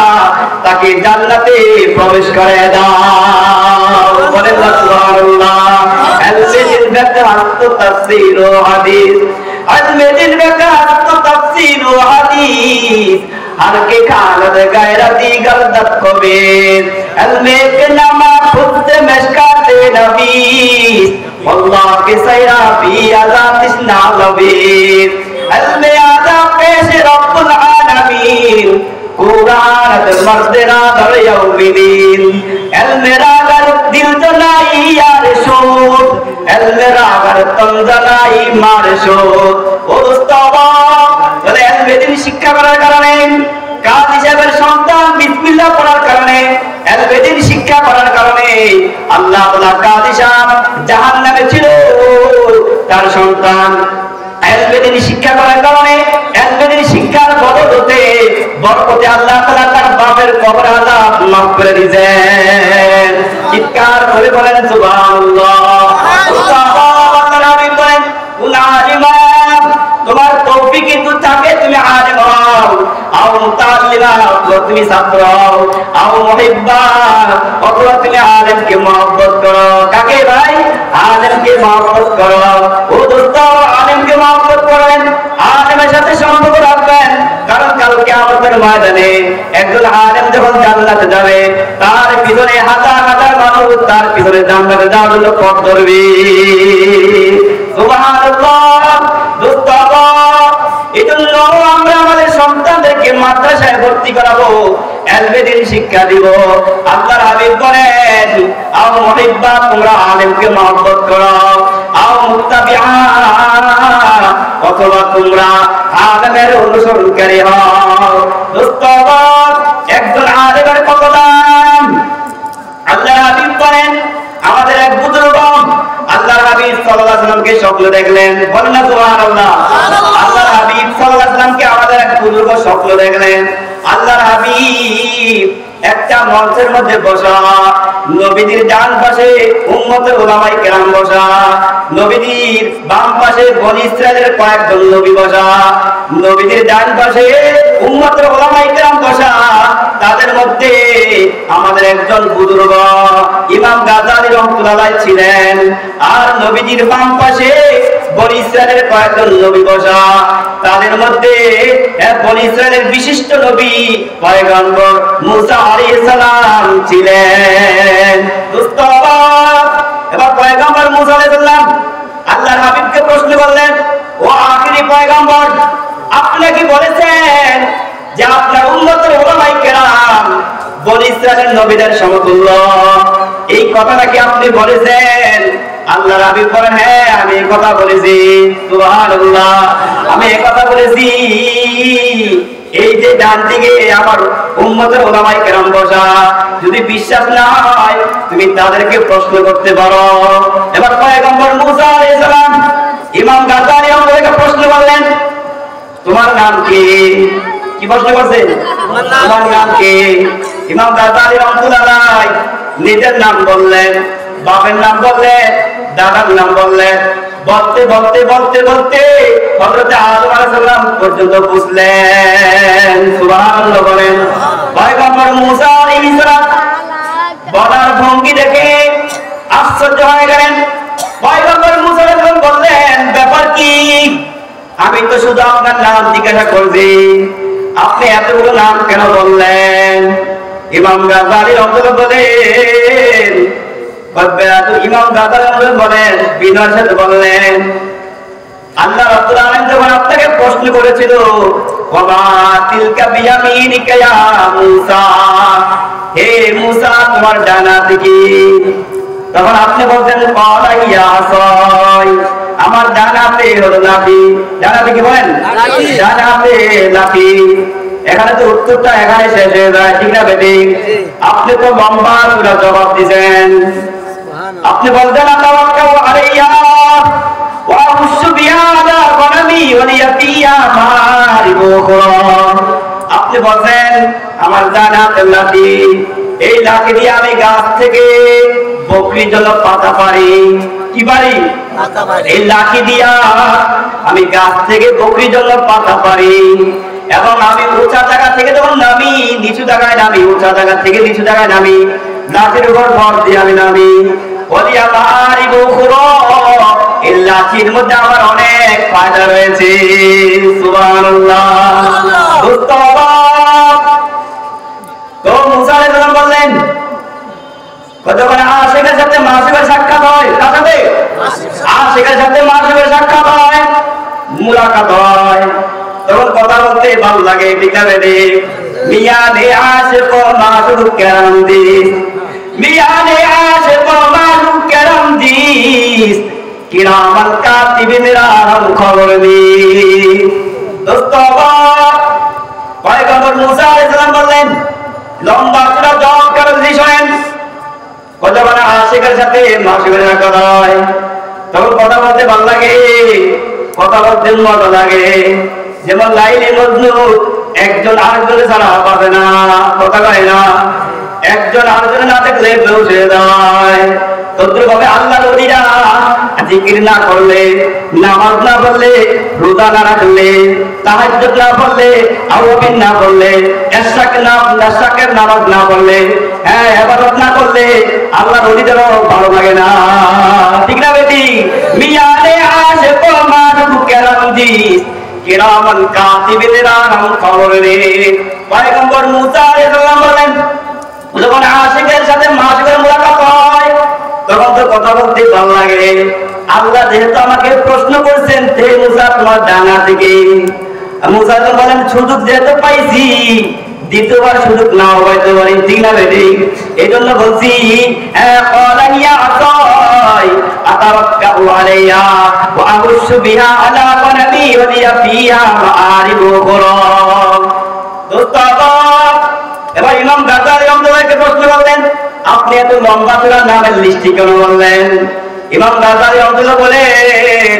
তাকে জান্নাতে প্রবেশ করে দাও। বলেন সুবহানাল্লাহ। আল-মেদিন বাকাত তাফসীর ও হাদিস, আল-মেদিন বাকাত তাফসীর ও হাদিস, हर के खालद गैरती गलदत को बेर अलमेक नमा खुद मशकाते नबीस अल्लाह के सैरा भी आजातिश ना लबीर अलमे आजा पेश रब्बुल आलमीन कुरान मर्दरा दर यौमिदीन अलमेरा गर दिल जलाई यार शोद अलमेरा गर तन जलाई मार शोद ओ दोस्तवा বলে এলবেদিন শিক্ষা করার কারণে, কাজী সাহেবের সন্তান বিসমিল্লাহ পড়ার কারণে, এলবেদিন শিক্ষা করার কারণে আল্লাহ তাআলা কাজী সাহেব জাহান্নামে ছিল, তার সন্তান এলবেদিন শিক্ষা করার কারণে, এলবেদিন শিক্ষার বদৌলতে বরকতে আল্লাহ তাআলা তার বাপের কবর আযাব মাফ করে দিয়েছেন। চিৎকার করে বলেন সুবহানাল্লাহ। আল্লাহর হাবিব বলেন কুল আলিমা, তোমার তৌফিক কিন্তু থাকে তুমি আলেম হও, আও মুতাআল্লিমা তুমি ছাত্র হও, আও মুহিব্বা অথবা তুমি আলেমকে মহব্বত করো। কাকে ভাই? আলেমকে মহব্বত করো। ও দোস্ত, আলেমকে মহব্বত করেন, আলেমের সাথে সম্পর্ক রাখবেন, কারণ কাল কিয়ামতের ময়দানে একজন আলেম যখন জান্নাতে যাবে তার পিছনে হাজার হাজার মানুষ তার পিছনে জান্নাতে যাওয়ার জন্য পথ ধরবে। সুবহানাল্লাহ। দোস্ত, এজন্য আমরা আমাদের সন্তানদেরকে মাদ্রাসায় ভর্তি করাবো, ইলমে দ্বীন শিক্ষা দিব। আল্লাহর হাবিব বলেন আও মুহিব্বা, তোমরা আলেমকে মহব্বত করো, আও মুত্তাবিআ অথবা তোমরা আলেমের অনুসরণকারী হও। দোস্ত, একজন আলেমের কত দাম! আল্লাহর হাবিব বলেন আমাদের এক বুজুর্গ আল্লাহর হাবিব সাল্লাল্লাহু আলাইহি ওয়াসাল্লামকে স্বপ্নে দেখলেন। বলেন না সুবহানাল্লাহ। আল্লাহর হাবিব সাল্লাল্লাহু আলাইহি ওয়াসাল্লামকে আমাদের এক বুজুর্গ স্বপ্নে দেখলেন। আল্লাহর হাবিব একটা মঞ্চের মধ্যে বসা, নবীজির ডান পাশে উম্মতের উলামায়ে কেরাম বসা, নবীজির বাম পাশে বনী ইসরাইলের কয়েকজন নবী বসা, নবীজির ডান পাশে উম্মতের উলামায়ে কেরাম বসা, তাদের মধ্যে আমাদের একজন বুজুর্গ ইমাম গাজ্জালী রাহমাতুল্লাহ আলাইহি ছিলেন। আর নবীজির বাম পাশে বনী ইসরাইলের কয়েকজন নবী বসা, তাদের মধ্যে বনী ইসরাইলের বিশিষ্ট নবী পয়গম্বর মুসা আলাইহিস সালাম ছিলেন। দোস্ত, এবার পয়গম্বর মুসা আলাইহিস সালাম আল্লাহর হাবিবকে প্রশ্ন করলেন, ও আখিরি পয়গম্বর, আপনি কি বলেছেন যে আপনার উম্মতের উলামায়ে কেরাম বনী ইসরাইলের নবীদের সমতুল্য? এই কথাটা কি আপনি বলেছেন? আল্লাহর হাবিব বলেন হ্যাঁ, আমি এই কথা বলেছি। সুবহানাল্লাহ, আমি এই কথা বলেছি। এই যে ডান দিকে আমার উম্মতের উলামায়ে কেরাম বসা, যদি বিশ্বাস না হয় তুমি তাদেরকে প্রশ্ন করতে পারো। এবার পয়গম্বর মুসা আলাইহিস সালাম ইমাম গাজ্জালী আমাদেরকে প্রশ্ন করলেন, তোমার নাম কি? কি প্রশ্ন করছেন? তোমার নাম কি? ইমাম গাজ্জালী রাহমাতুল্লাহ আলাইহি নিজের নাম বললেন, বাবার নাম বললেন, দাদার নাম বললেন। বলতে বলতে বলতে বলতে হযরত আদম আলাইহিস সালাম পর্যন্ত পৌঁছলেন। সুবহানাল্লাহ বলেন। পয়গম্বর মুসা আলাইহিস সালাম বলার ভঙ্গি দেখে আশ্চর্য হয়ে গেলেন। পয়গম্বর মুসা আলাইহিস সালাম বললেন, ব্যাপার কি? আমি তো শুধু আপনার নাম জিজ্ঞাসা করছি, আপনি এতগুলো নাম কেন বললেন? ইমাম গাজ্জালী রাহমাতুল্লাহ বলেন, ইমাম গাজ্জালী বলেন বিনয়ের সাথে বললেন, আল্লাহ রাব্বুল আলামিন যখন আপনাকে প্রশ্ন করেছিল ওয়া তিলকা বিয়ামিনিকা ইয়া মূসা, হে মূসা তোমার ডান হাতে কি? তখন আপনি বলছেন ক্বালা ইয়া আসাই, আমার ডান হাতে হলো লাঠি। ডান হাতে কি বলেন? ডান হাতে লাঠি। এখানে তো উত্তরটা এখানে শেষ হয়ে যায়, ঠিক না বেটি? আপনি তো লম্বা পুরো জবাব দিয়েছেন। আপনি বলছেন আতাওয়াক্কালু আলাইহা ওয়া আউসু বিহাদা গনামি ওয়া লিয়াতিয়া মারিবু উখরা। আপনি বলছেন আমার ডান হাতের লাঠি, এই লাঠি দিয়ে আমি গাছ থেকে বকরির জন্য পাতা পারি। কি পারি? এই লাঠি দিয়া আমি গাছ থেকে বকরির জন্য পাতা পারি। এবং আমি উঁচা জায়গা থেকে যখন নামি নিচু জায়গায় নামি, উঁচা জায়গা থেকে নিচু জায়গায় নামি, লাঠির উপর ভর দিয়ে আমি নামি। এই লাঠির মধ্যে আমার অনেক ফায়দা রয়েছে। সুবহানাল্লাহ। তো মুসা আলাইহিস সালাম বললেন, যখন আশিকের সাথে মাসুকের সাক্ষাৎ হয়, কার সাথে? আশিকের সাথে মাসুকের সাক্ষাৎ হয়, মুলাকাত হয়, তখন কথা বলতে ভালো লাগে, ঠিক না বেটি? মিয়া নে আশিক ও মাসুক কেরাম দিস, মিয়া নে আশিক ও মাসুক কেরাম দিস, কিরামান কাতিবিনরা হাম খবর দিস। দোস্ত, পয়গম্বর মুসা আলাইহিস সালাম বললেন, লম্বা করে জবাব করে দিস শোনেন। যখন আশিকের সাথে মাসুকের সাক্ষাৎ হয়, তখন কথা বলতে ভালো লাগে, কথা বলতে মজা লাগে। যেমন লাইলি মজনু একজন আরেকজনের ছাড়া পাবে না, কথা কয় না, একজন আরেকজনের না দেখলে পৌঁছে যায়। তদ্রুপভাবে আল্লাহর ওলিরা জিকির না করলে, নামাজ না পড়লে, রোজা না রাখলে, তাহাজ্জুদ না পড়লে, আওয়াবিন না পড়লে, এশরাকের নামাজ না পড়লে, ইবাদত না করলে আল্লাহর ওলিদেরও ভালো লাগে না, ঠিক না বেটি? মিয়ানে আশিক মারুফ কেরামজি কিরামান কাতিবিনা নাম খবর রে। পয়গম্বর মুসা আলাইহিস সালাম বলেন, যখন আশিকের সাথে মাশিকের মুলাকাত হয় তখন তো কথা বলতে ভালো লাগে। আল্লাহ যেহেতু আমাকে প্রশ্ন করছেন, হে মুসা তোমার ডানা দিকে, মুসা বলেন সুযোগ যেহেতু পাইছি দ্বিতীয়বার সুযোগ নাও পাইতে পারি, ঠিক না বেটি? এই জন্য বলছি এবার ইমাম গাজ্জালী রহমাতুল্লাহকে প্রশ্ন করলেন, আপনি এত লম্বা চূড়া নামের লিস্টি কেন বললেন? ইমাম গাজ্জালী রহমাতুল্লাহ বলেন,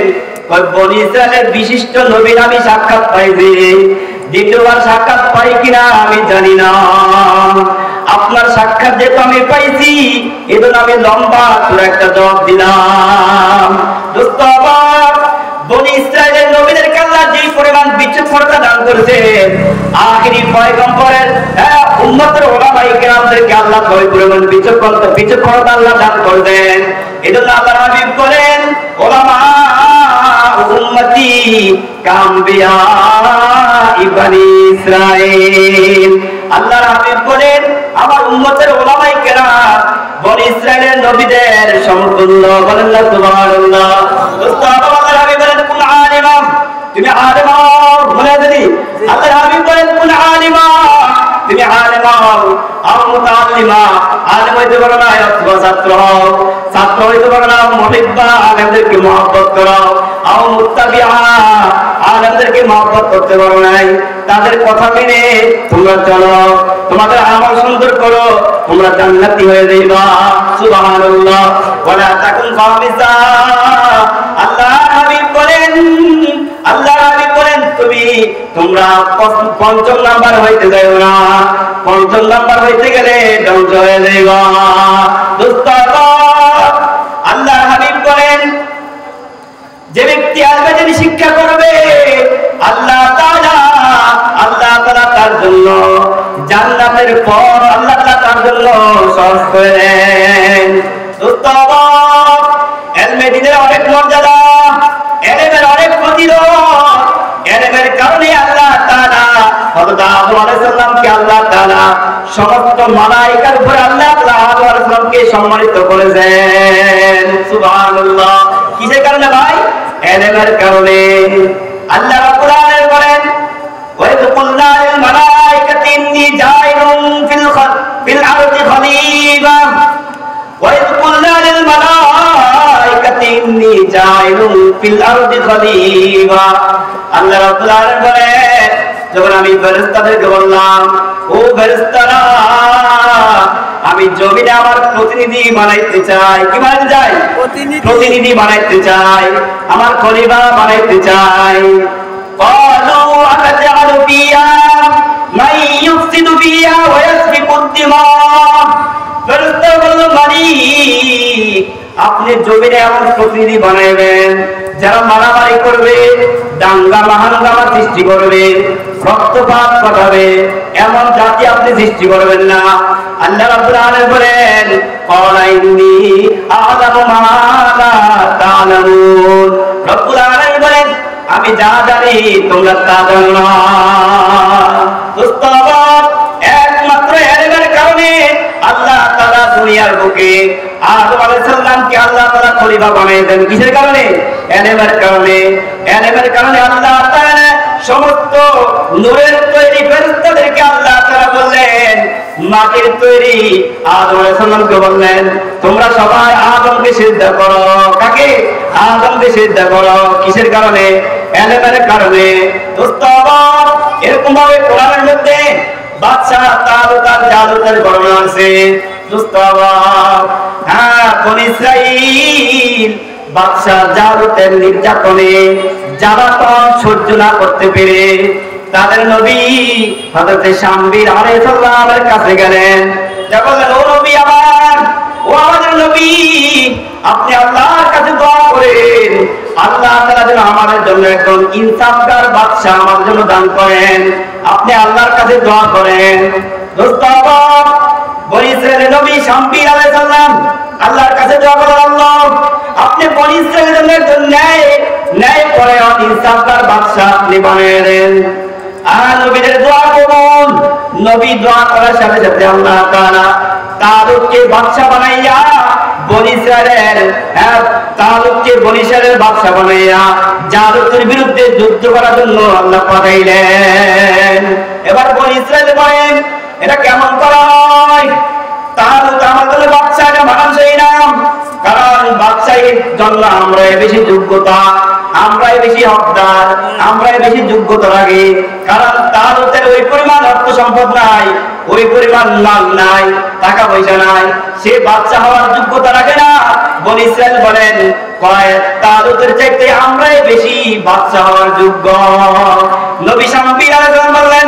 বনী ইসরায়েলের বিশিষ্ট নবীর আমি সাক্ষাৎ পাইছি, দ্বিতীয়বার সাক্ষাৎ পাই কিনা আমি জানি না। আপনার সাক্ষাৎ যেহেতু আমি পাইছি এজন্য আমি লম্বা চূড়া একটা জবাব দিলাম। দোস্ত আমার, বনী ইসরায়েলের নবীদেরকে আল্লাহ যে পরিমাণ বিচক্ষণতা দান করেছে, আখিরি পয়গম্বরের উম্মতের উলামায়ে কেরামদেরকে আল্লাহ ওই পরিমাণ বিচক্ষণতা আল্লাহ দান করবেন। এজন্য আল্লাহর হাবিব বলেন, উলামা উম্মতি কাম্বিয়া ইবনি ইসরাইল। আল্লাহর হাবিব বলেন, আমার উম্মতের উলামায়ে কেরাম বনী ইসরাইলের নবীদের সমতুল্য। বলেন না সুবহানাল্লাহ। দোস্ত আল্লাহর হাবিব বলেন, কুন আলিমা, তুমি আলিমা বলে যদি আল্লাহর হাবিব বলেন কুন আলিমা, তুমি আলিমা আর মুতাআল্লিমা, আলিম হইতে পারো না অথবা ছাত্র হও, ছাত্র হইতে পারো না মুহিব্বা, আলেমদেরকে মহব্বত করো, আর মুত্তাবিআ, আলেমদেরকে মহব্বত করতে পারো নাই, তাদের কথা মেনে তোমরা চলো, তোমাদের আমল সুন্দর করো, তোমরা জান্নাতি হয়ে যাইবা। সুবহানাল্লাহ। ওয়ালা তাকুন খামিসা। আল্লাহর হাবিব বলেন, আল্লাহর হাবিব বলেন, তোমরা পঞ্চম নাম্বার হইতে যাও না, পঞ্চম নাম্বার হইতে গেলে ধ্বংস হয়ে যাইবা। দোস্ত আল্লাহর হাবিব বলেন, যে ব্যক্তি আসবে যিনি শিক্ষা করবে, আল্লাহ তাআলা তার জন্য জান্নাতের পথ আল্লাহ তাআলা তার জন্য সহজ করে দেন। দোস্ত ইলমে দ্বীনের অনেক মর্যাদা, ইলমের অনেক ফজিলত, ইলমের কারণে আল্লাহ তাআলা হযরত আদম আলাইহিস সালামকে আল্লাহ তাআলা সমস্ত মালায়েকার উপরে আল্লাহ তাআলা আদম আলাইহিস সালামকে সম্মানিত করেছেন। সুবহানাল্লাহ। কিসের কারণে ভাই? ইলমের কারণে। আল্লাহ রাব্বুল আলামিন বলেন, وَإِذْ قُلْنَا لِلْمَلَائِكَةِ إِنِّي جَاعِلٌ فِي الْأَرْضِ خَلِيفَةً وَإِذْ قُلْنَا لِلْمَلَائِكَةِ إِنِّي جَاعِلٌ فِي الْأَرْضِ خَلِيفَةً। আল্লাহ রাব্বুল আলামিন বলেন, যখন আমি ফেরেশতাদেরকে বললাম, ও ফেরেশতারা, আমি জমিনে আমার প্রতিনিধি বানাইতে চাই। কি বানাইতে চাই? প্রতিনিধি বানাইতে চাই, আমার খলিফা বানাইতে চাই। قالوا أتجعل فيها من يفسد فيها ويسفك الدماء। ফেরেশতা বলল, মালিক, আপনি জমিনে এমন প্রতিনিধি বানাইবেন যারা মারামারি করবে, দাঙ্গা মাহাঙ্গামা সৃষ্টি করবে, রক্তপাত ঘটাবে, এমন জাতি আপনি সৃষ্টি করবেন না। আল্লাহ রাব্বুল আলামিন বলেন, ক্বালা ইন্নী আ'লামু মা লা তা'লামুন। রাব্বুল আলামিন বলেন, আমি যা জানি তোমরা তা জানো না। একমাত্র ইলমের কারণে আল্লাহ তাআলা দুনিয়ার বুকে আদম আলাইহিস সালামকে আল্লাহ তাআলা খলিফা বানাইলেন। কিসের কারণে? ইলমের কারণে। ইলমের কারণে আল্লাহ তাআলা সমস্ত নূরের তৈরি ফেরেশতাদেরকে আল্লাহ তাআলা বললেন, মাটির তৈরি আদম আলাইহিস সালামকে বললেন, তোমরা সবাই আদমকে সিজদা করো। কাকে? আদমকে সিজদা করো। কিসের কারণে? ইলমের কারণে। দোস্ত এরকম ভাবে কোরআনের মধ্যে বাদশাহ তালুত আর জালুতের বর্ণনা আছে। দোস্ত বনী ইসরাইল বাদশাহ জালুতের নির্যাতনে জ্বালাতন সহ্য না করতে পেরে তাদের নবী হযরত শামবীর আলাইহিস সালামের কাছে গেলেন, বললেন ও নবী আমার, ও আমাদের নবী, আপনি আল্লাহর কাছে দোয়া করেন আল্লাহ তাআলা যেন আমাদের জন্য একজন ইনসাফগার বাদশা আমাদের জন্য দান করেন। আপনি আল্লাহর কাছে দোয়া করেন। দোস্ত বনি ইসরাইলের নবী শামবীর আলাইহিস সালাম আল্লাহর কাছে দোয়া করেন, আল্লাহ আপনি বনি ইসরাইলের জন্য একজন ন্যায় করে ইনসাফগার বাদশা আপনি বানিয়ে দেন। নবীদের দোয়া কবুল। নবী দোয়া করার সাথে সাথে আল্লাহ তাআলা তালুককে বাদশা বানাইয়া বনি ইসরাইলের বাদশা বানাইয়া জালুতের বিরুদ্ধে যুদ্ধ করার জন্য আল্লাহ পাঠাইলেন। এবার বনি ইসরাইল বলেন এটা কেমন করা হয়? তালুক আমাদের বাদশা, এটা মানানসই না, কারণ বাদশাহের জন্য আমরাই বেশি যোগ্যতা, আমরাই বেশি হকদার, আমরাই বেশি যোগ্যতা লাগে। কারণ তালুতের ওই পরিমাণ অর্থ সম্পদ নাই, ওই পরিমাণ মাল নাই, টাকা পয়সা নাই, সে বাদশা হওয়ার যোগ্যতা রাখে না। বনি ইসরাইল বলেন তালুতের চাইতে আমরাই বেশি বাদশা হওয়ার যোগ্য। নবী শামবীর আলাইহিস সালাম বললেন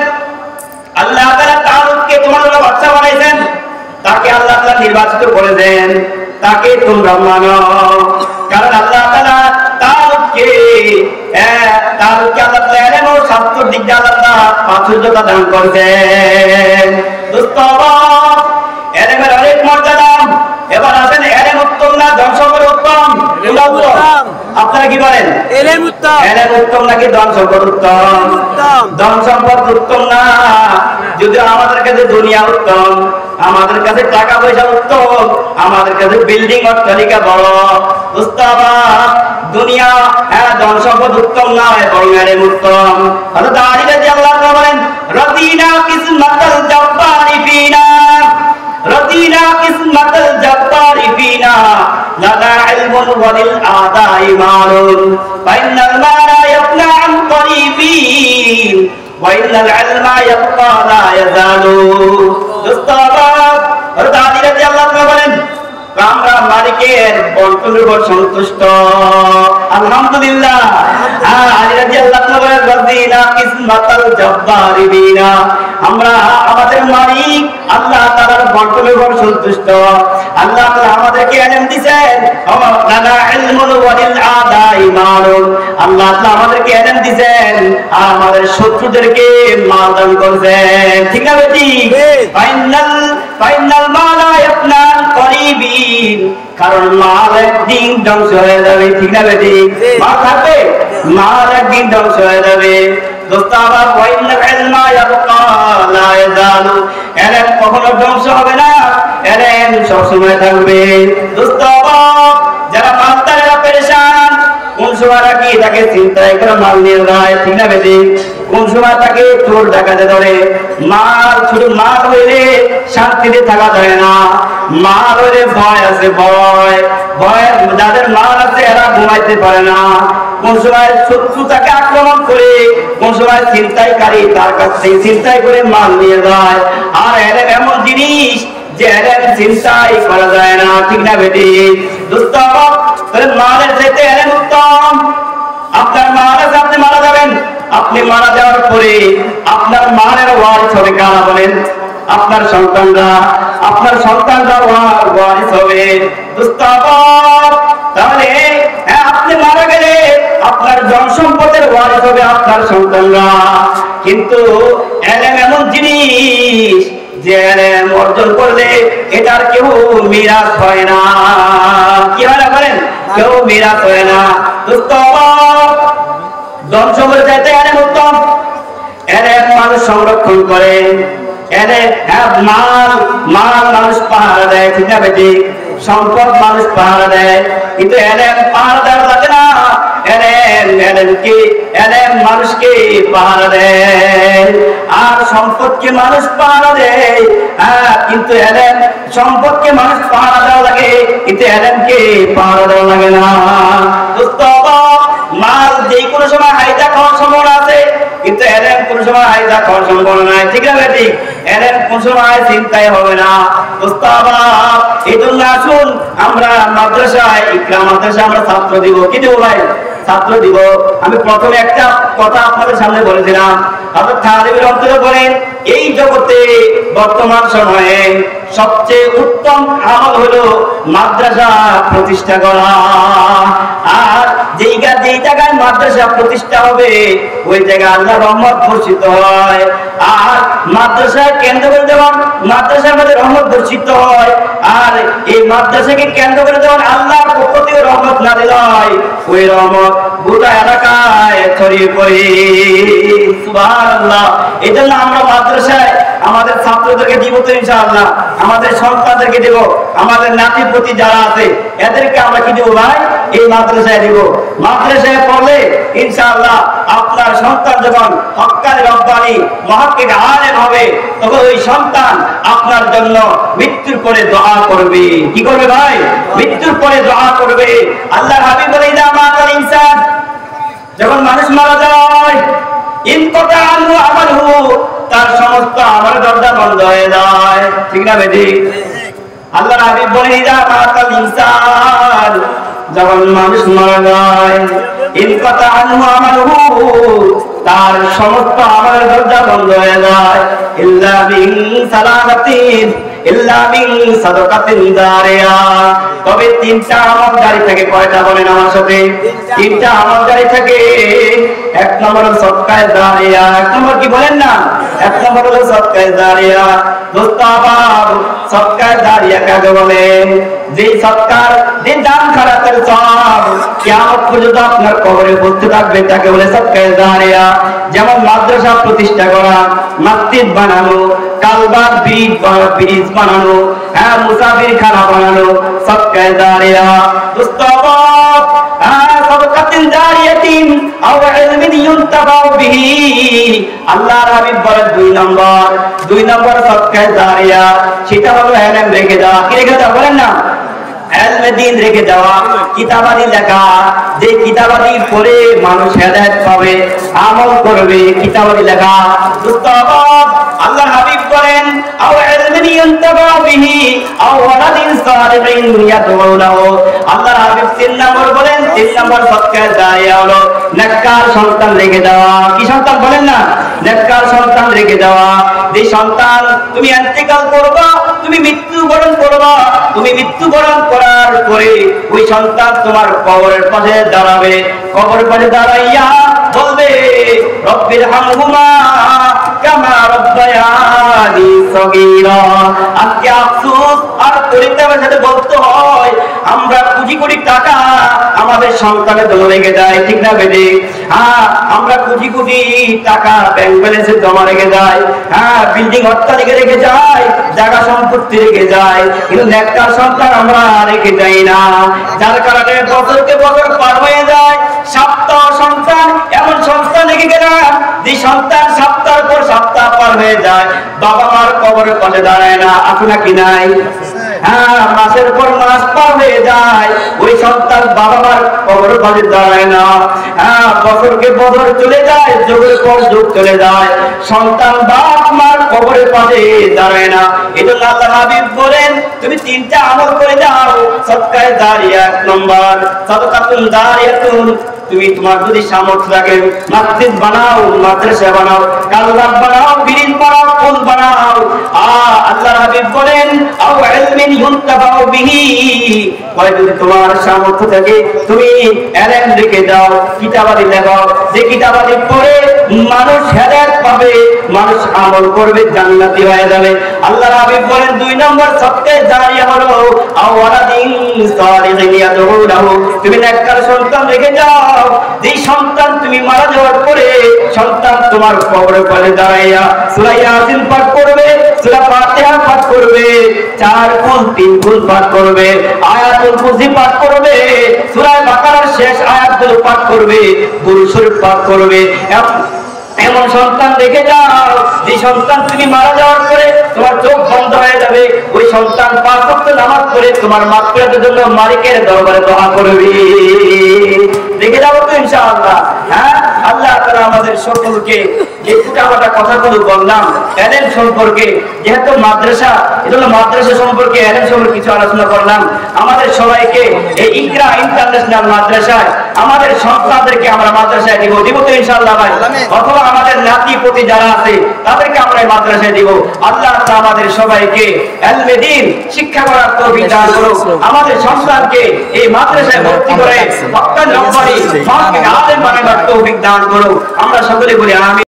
আল্লাহ তাআলা তালুতকে তোমার জন্য বাদশা বানাইছেন, তাকে আল্লাহ তাআলা নির্বাচিত করেছেন, তাকে তোমরা মানো। কারণ আল্লাহ তাআলা তালুতকে আল্লাহ তাআলা এলেম ও শাস্ত্রের দিক দিয়ে আল্লাহ তাআলা প্রাচুর্যতা দান করেছেন। দোস্ত এলেমের অনেক মর্যাদা। এবার আসেন এলেম উত্তম না ধন সম্পদ উত্তম? আপনারা কি বলেন? এলেম উত্তম। এলেম উত্তম নাকি ধন সম্পদ উত্তম? ধন সম্পদ উত্তম না, যদিও আমাদের কাছে দুনিয়া উত্তম, আমাদের কাছে টাকা পয়সা উত্তম, আমাদের কাছে বিল্ডিং অট্টালিকা বড়। দুনিয়া ধন সম্পদ উত্তম নয়, বরং এলেম উত্তম। হযরত আলী রাদিয়াল্লাহু আনহু বলেন রাদিনা কিসমাতাল জাব্বারি ফিনা, রাদিনা কিসমাতাল জাব্বারি ফিনা লানা ইলমুন ওয়ালিল আদাই মালুন ফাইনাল মালা ইয়াফনা আন করিবিন ওয়া ইন্নাল ইলমা ইয়াবকা লা ইয়াজালু। দোস্তাবাদ হযরত আলী রাদিয়াল্লাহু আনহু বলেন আমরা মালিকের বন্টনের উপর সন্তুষ্ট, আলহামদুলিল্লাহ। আলী রাদিয়াল্লাহু আনহু বলেন রাদিনা কিসমাতাল জাব্বারি ফিনা, আমরা আমাদের মালিক আল্লাহ তাআলার বন্টনের উপর সন্তুষ্ট। আল্লাহ তাআলা আমাদেরকে ইলম দিবেন, লানা ইলমুন ওয়ালিল আদাই মালুন, আল্লাহ তাআলা আমাদেরকে ইলম দিবেন আর আমাদের শত্রুদেরকে মাল দান করেছেন। ঠিক না বেটি? ফাইনাল মালা ইয়াফনা করিবিন, কারণ মাল একদিন ধ্বংস হয়ে যাবে। ঠিক না বেটি? মাল থাকবে, মাল একদিন ধ্বংস হয়ে যাবে। দোস্তাবাদ ওয়াইনাল ইলমা ইয়াবকা লা ইয়াজালু, এলেম কখনো ধ্বংস হবে না, এলেম সব সময় থাকবে। দোস্তাবাদ যারা মালদারেরা পেরেশান, কোন সময় নাকি তাকে চিন্তায় করে মাল নিয়ে যায়। ঠিক না বেটি? কোন সময় তাকে চোর ডাকাতে ধরে। মাল শুধু মাল হইলে শান্তিতে থাকা যায় না, মাল হইলে ভয় আছে, ভয় যাদের মাল আছে এরা ঘুমাইতে পারে না। কোন সময় শত্রু তাকে আক্রমণ করে, কোন সময় ছিনতাইকারী তার কাছ থেকে ছিনতাই করে মাল নিয়ে যায়। আর এলেম এমন জিনিস যে এলেম চিন্তাই করা যায় না। ঠিক না বেটি? দোস্তাবাদ মালের চাইতে এলেম উত্তম। আপনার মাল আছে, আপনি মারা যাবেন, আপনি মারা যাওয়ার পরে আপনার মালের ওয়ারিস হবে কারা বলেন? আপনার সন্তানরা, আপনার সন্তানরা ওয়ারিস হবে। দোস্তাবাদ তাহলে আপনি মারা গেলে আপনার জনসম্পদের ওয়ারিস হবে আপনার সন্তানরা। কিন্তু এলেম এমন জিনিস যে এলেম অর্জন করলে এটার কেউ মিরাস হয় না। কি হয় না বলেন? কেউ মিরাস হয় না। দোস্তাবাদ ধন সম্পদের চাইতে এলেম উত্তম। এলেম মানুষ সংরক্ষণ করে, মাল মানুষ পাহারা দেয়। ঠিক না বেটি? সম্পদ মানুষ পাহারা দেয়, কিন্তু এলেম পাহারা দেওয়া যাবে না। এলেম মানুষকে পাহারা দেয়, আর সম্পদকে মানুষ পাহারা দেয়। কিন্তু এলেম সম্পদকে মানুষ পাহারা দেওয়া লাগে, কিন্তু এলেমকে পাহারা দেওয়া লাগে না। মাল যে কোনো সময় হাইজা খাওয়ার সম্ভাবনা আছে, কিন্তু এলেম কোন সময় হাইজা খাওয়ার সম্ভাবনা নাই। ঠিক না বেটি? এলেম কোন সময় চিন্তাই হবে না। দোস্তাবাদ এই জন্য আসুন আমরা মাদ্রাসায়, ইকরাম মাদ্রাসায় আমরা ছাত্র দিব। কি দেবো ভাই? ছাত্র দিব। আমি প্রথমে একটা কথা আপনাদের সামনে বলেছিলাম, হযরত থানবী রাদিয়াল্লাহু বলেন এই জগতে বর্তমান সময়ে সবচেয়ে উত্তম আমল হলো মাদ্রাসা প্রতিষ্ঠা করা। আর যেই জায়গায় মাদ্রাসা প্রতিষ্ঠা হবে ওই জায়গায় আল্লাহর রহমত বর্ষিত হয়। আর মাদ্রাসায় কেন্দ্র করে যখন মাদ্রাসার মধ্যে রহমত বর্ষিত হয়, আর এই মাদ্রাসাকে কেন্দ্র করে যখন আল্লাহর পক্ষ থেকে রহমত নাযিল হয়, ওই রহমত গোটা এলাকায় ছড়িয়ে পড়ে। সুবহানাল্লাহ। এজন্য আমরা মাদ্রাসায় আমাদের ছাত্রদেরকে দিব তো ইনশাআল্লাহ, আমাদের সন্তানদেরকে দেব, আমাদের নাতি পুতি যারা আছে এদেরকে আমরা কি দেব ভাই? এই মাদ্রাসায় দিব। মাদ্রাসায় পড়লে ইনশাআল্লাহ আপনার সন্তান যখন হক্কানি রব্বানি মুহাক্কিক আলেম হবে, তখন ওই সন্তান আপনার জন্য মৃত্যুর পরে দোয়া করবে। কি করবে ভাই? মৃত্যুর পরে দোয়া করবে। আল্লাহর হাবিব বলে ইদা মাতাল ইনসান, যখন মানুষ মারা যায়, ইনকাতা আনহু আমালহু, তার সমস্ত আমল দরজা বন্ধ হয়ে যায়। ঠিক না বেদি? আল্লাহর হাবিব বলে ইদা মাতাল ইনসান, যখন মানুষ মারা যায়, ইনকাতা আনহু আমালহু, তার সমস্ত আমলের দরজা বন্ধ হয়ে যায়। ইল্লা বিন সালামাতিন, ইল্লা বিন সাদাকাতিন জারিয়া, তবে তিনটা আমল জারি থাকে। কয়টা বলেন আমার সাথে? তিনটা আমল জারি থাকে। এক নম্বর হলো সদকায়ে জারিয়া। এক নম্বর কি বলেন না? এক নম্বর হলো সদকায়ে জারিয়া। দোস্তাবাব, সদকায়ে জারিয়া কাকে বলে? যেই সদকার, যে দান খারাপের সওয়াব কিয়ামত পর্যন্ত আপনার কবরে বসতে থাকবে, তাকে বলে সদকায়ে জারিয়া। যেমন মাদ্রাসা প্রতিষ্ঠা করা, মসজিদ বানানো, কালবার ব্রিজ বানানো, হ্যাঁ মুসাফির খানা বানানো, সদকায়ে জারিয়া। দোস্তাবাব, সাদাকাতিন জারিয়াতিন আও ইলমিন ইউনতাফাউ বিহি। আল্লাহর হাবিব বলেন দুই নম্বর সদকায়ে জারিয়া, সেটা হলো ইলম রেখে দেওয়া। কি রেখে দেওয়া বলেন না? ইলমে দ্বীন রেখে দেওয়া, কিতাবাদি লেখা, যে কিতাবাদি পড়ে মানুষ হেদায়েত পাবে, আমল করবে, কিতাবাদি লেখা। দোস্তাবাব, আল্লাহর হাবিব বলেন আও ইলমিন ইউনতাফাউ বিহি আও ওয়ালাদিন সালিহিন ইয়াদউ লাহু। আল্লাহর হাবিব 3 নম্বর বলেন, 3 নম্বর সদকায়ে জারিয়া হলো নেককার সন্তান রেখে দেওয়া। কি সন্তান বলেন না? নেককার সন্তান রেখে দেওয়া। যে সন্তান তুমি ইন্তেকাল করবা, তুমি মৃত্যুবরণ করবা, তুমি মৃত্যুবরণ করার পরে ওই সন্তান তোমার কবরের পাশে দাঁড়াবে। কবরের পাশে দাঁড়াইয়া বলবে রব্বির হামহুমা কামা রব্বায়ানি সগীরা। আজকে আফসোস আর পরিতাপের সাথে বলতে হয়, আমরা কোটি টাকা আমাদের সন্তানের জন্য রেখে যাই। ঠিক না বেদে? হ্যাঁ, আমরা কোটি টাকা ব্যাংক ব্যালেন্সে জমা রেখে যাই, হ্যাঁ বিল্ডিং অট্টালিকা রেখে যাই, জায়গা সম্পত্তি রেখে যাই, কিন্তু নেককার সন্তান আমরা রেখে যাই না। যার কারণে বছরকে বছর পার হয়ে যায়, সপ্তাহ সন্তান এমন সন্তান রেখে গেলাম যে সন্তান সপ্তাহ পর সপ্তাহ পার হয়ে যায়, বাবা মার কবরের পাশে দাঁড়ায় না। আছে নাকি নাই? হ্যাঁ, মাসের পর মাস পার হয়ে যায়, ওই সন্তান বাবা মার কবরের পাশে দাঁড়ায় না। হ্যাঁ, বছরকে বছর চলে যায়, যুগের পর যুগ চলে যায়, সন্তান বাপ মার কবরের পাশে দাঁড়ায় না। এজন্য আল্লাহর হাবিব বলেন তুমি 3টা আমল করে যাও। সদকায়ে জারিয়া 1 নম্বর, সাদাকাতুন জারিয়াতুন, তুমি তোমার যদি সামর্থ্য থাকে মসজিদ বানাও, মাদ্রাসা বানাও, কালবার বানাও, ব্রিজ বানাও, পুল বানাও। আল্লাহর হাবিব বলেন আও ইলমিন ইউনতাফাউ বিহি, হয় যদি তোমার সামর্থ্য থাকে তুমি ইলম রেখে দাও, কিতাবাদি লেখাও, যে কিতাবাদি পড়ে মানুষ হেদায়েত পাবে, মানুষ আমল করবে, জান্নাতি হয়ে যাবে। আল্লাহর হাবিব বলেন 2 নম্বর সদকায়ে জারিয়া হলো আও ওয়ালাদিন সালিহিন ইয়াদউ লাহু, তুমি নেককার সন্তান রেখে যাও, যে সন্তান তুমি মারা যাওয়ার পরে সন্তান তোমার কবরের পাশে দাঁড়াইয়া সূরা ইয়াসিন পাঠ করবে, সূরা ফাতিহা পাঠ করবে, 4 কুল 3 কুল পাঠ করবে, আয়াতুল কুরসি পাঠ করবে, সূরা বাকারার শেষ আয়াতগুলো পাঠ করবে, দুরূদ শরীফ পাঠ করবে। এমন সন্তান রেখে যাও, যে সন্তান তুমি মারা যাওয়ার পরে তোমার চোখ বন্ধ হয়ে যাবে, ওই সন্তান 5 ওয়াক্ত নামাজ পড়ে তোমার মাগফিরাতের জন্য মালিকের দরবারে দোয়া করবে। রেখে যাবো তো ইনশাআল্লাহ। হ্যাঁ, আল্লাহ তাআলা আমাদের আপনাদের সকলকে যে ফুটাফাটা কথাগুলো বললাম এলেম সম্পর্কে, যেহেতু মাদ্রাসা, এজন্য মাদ্রাসা সম্পর্কে এলেম সম্পর্কে কিছু আলোচনা করলাম। আমাদের সবাইকে এই ইকরা ইন্টারন্যাশনাল মাদ্রাসায় আমাদের সন্তানদেরকে আমরা মাদ্রাসায় দিব তো ইনশাআল্লাহ ভাই, অথবা আমাদের নাতি পতি যারা আছে তাদেরকে আমরা এই মাদ্রাসায় দিব। আল্লাহ তাআলা আমাদের সবাইকে ইলমে দ্বীন শিক্ষা করার তৌফিক দান করুন। আমাদের সন্তানকে এই মাদ্রাসায় ভর্তি করে হক্কান রব্বানি আলেম বানাবার তৌফিক দান করুন। আমরা সকলে বলি আমিন।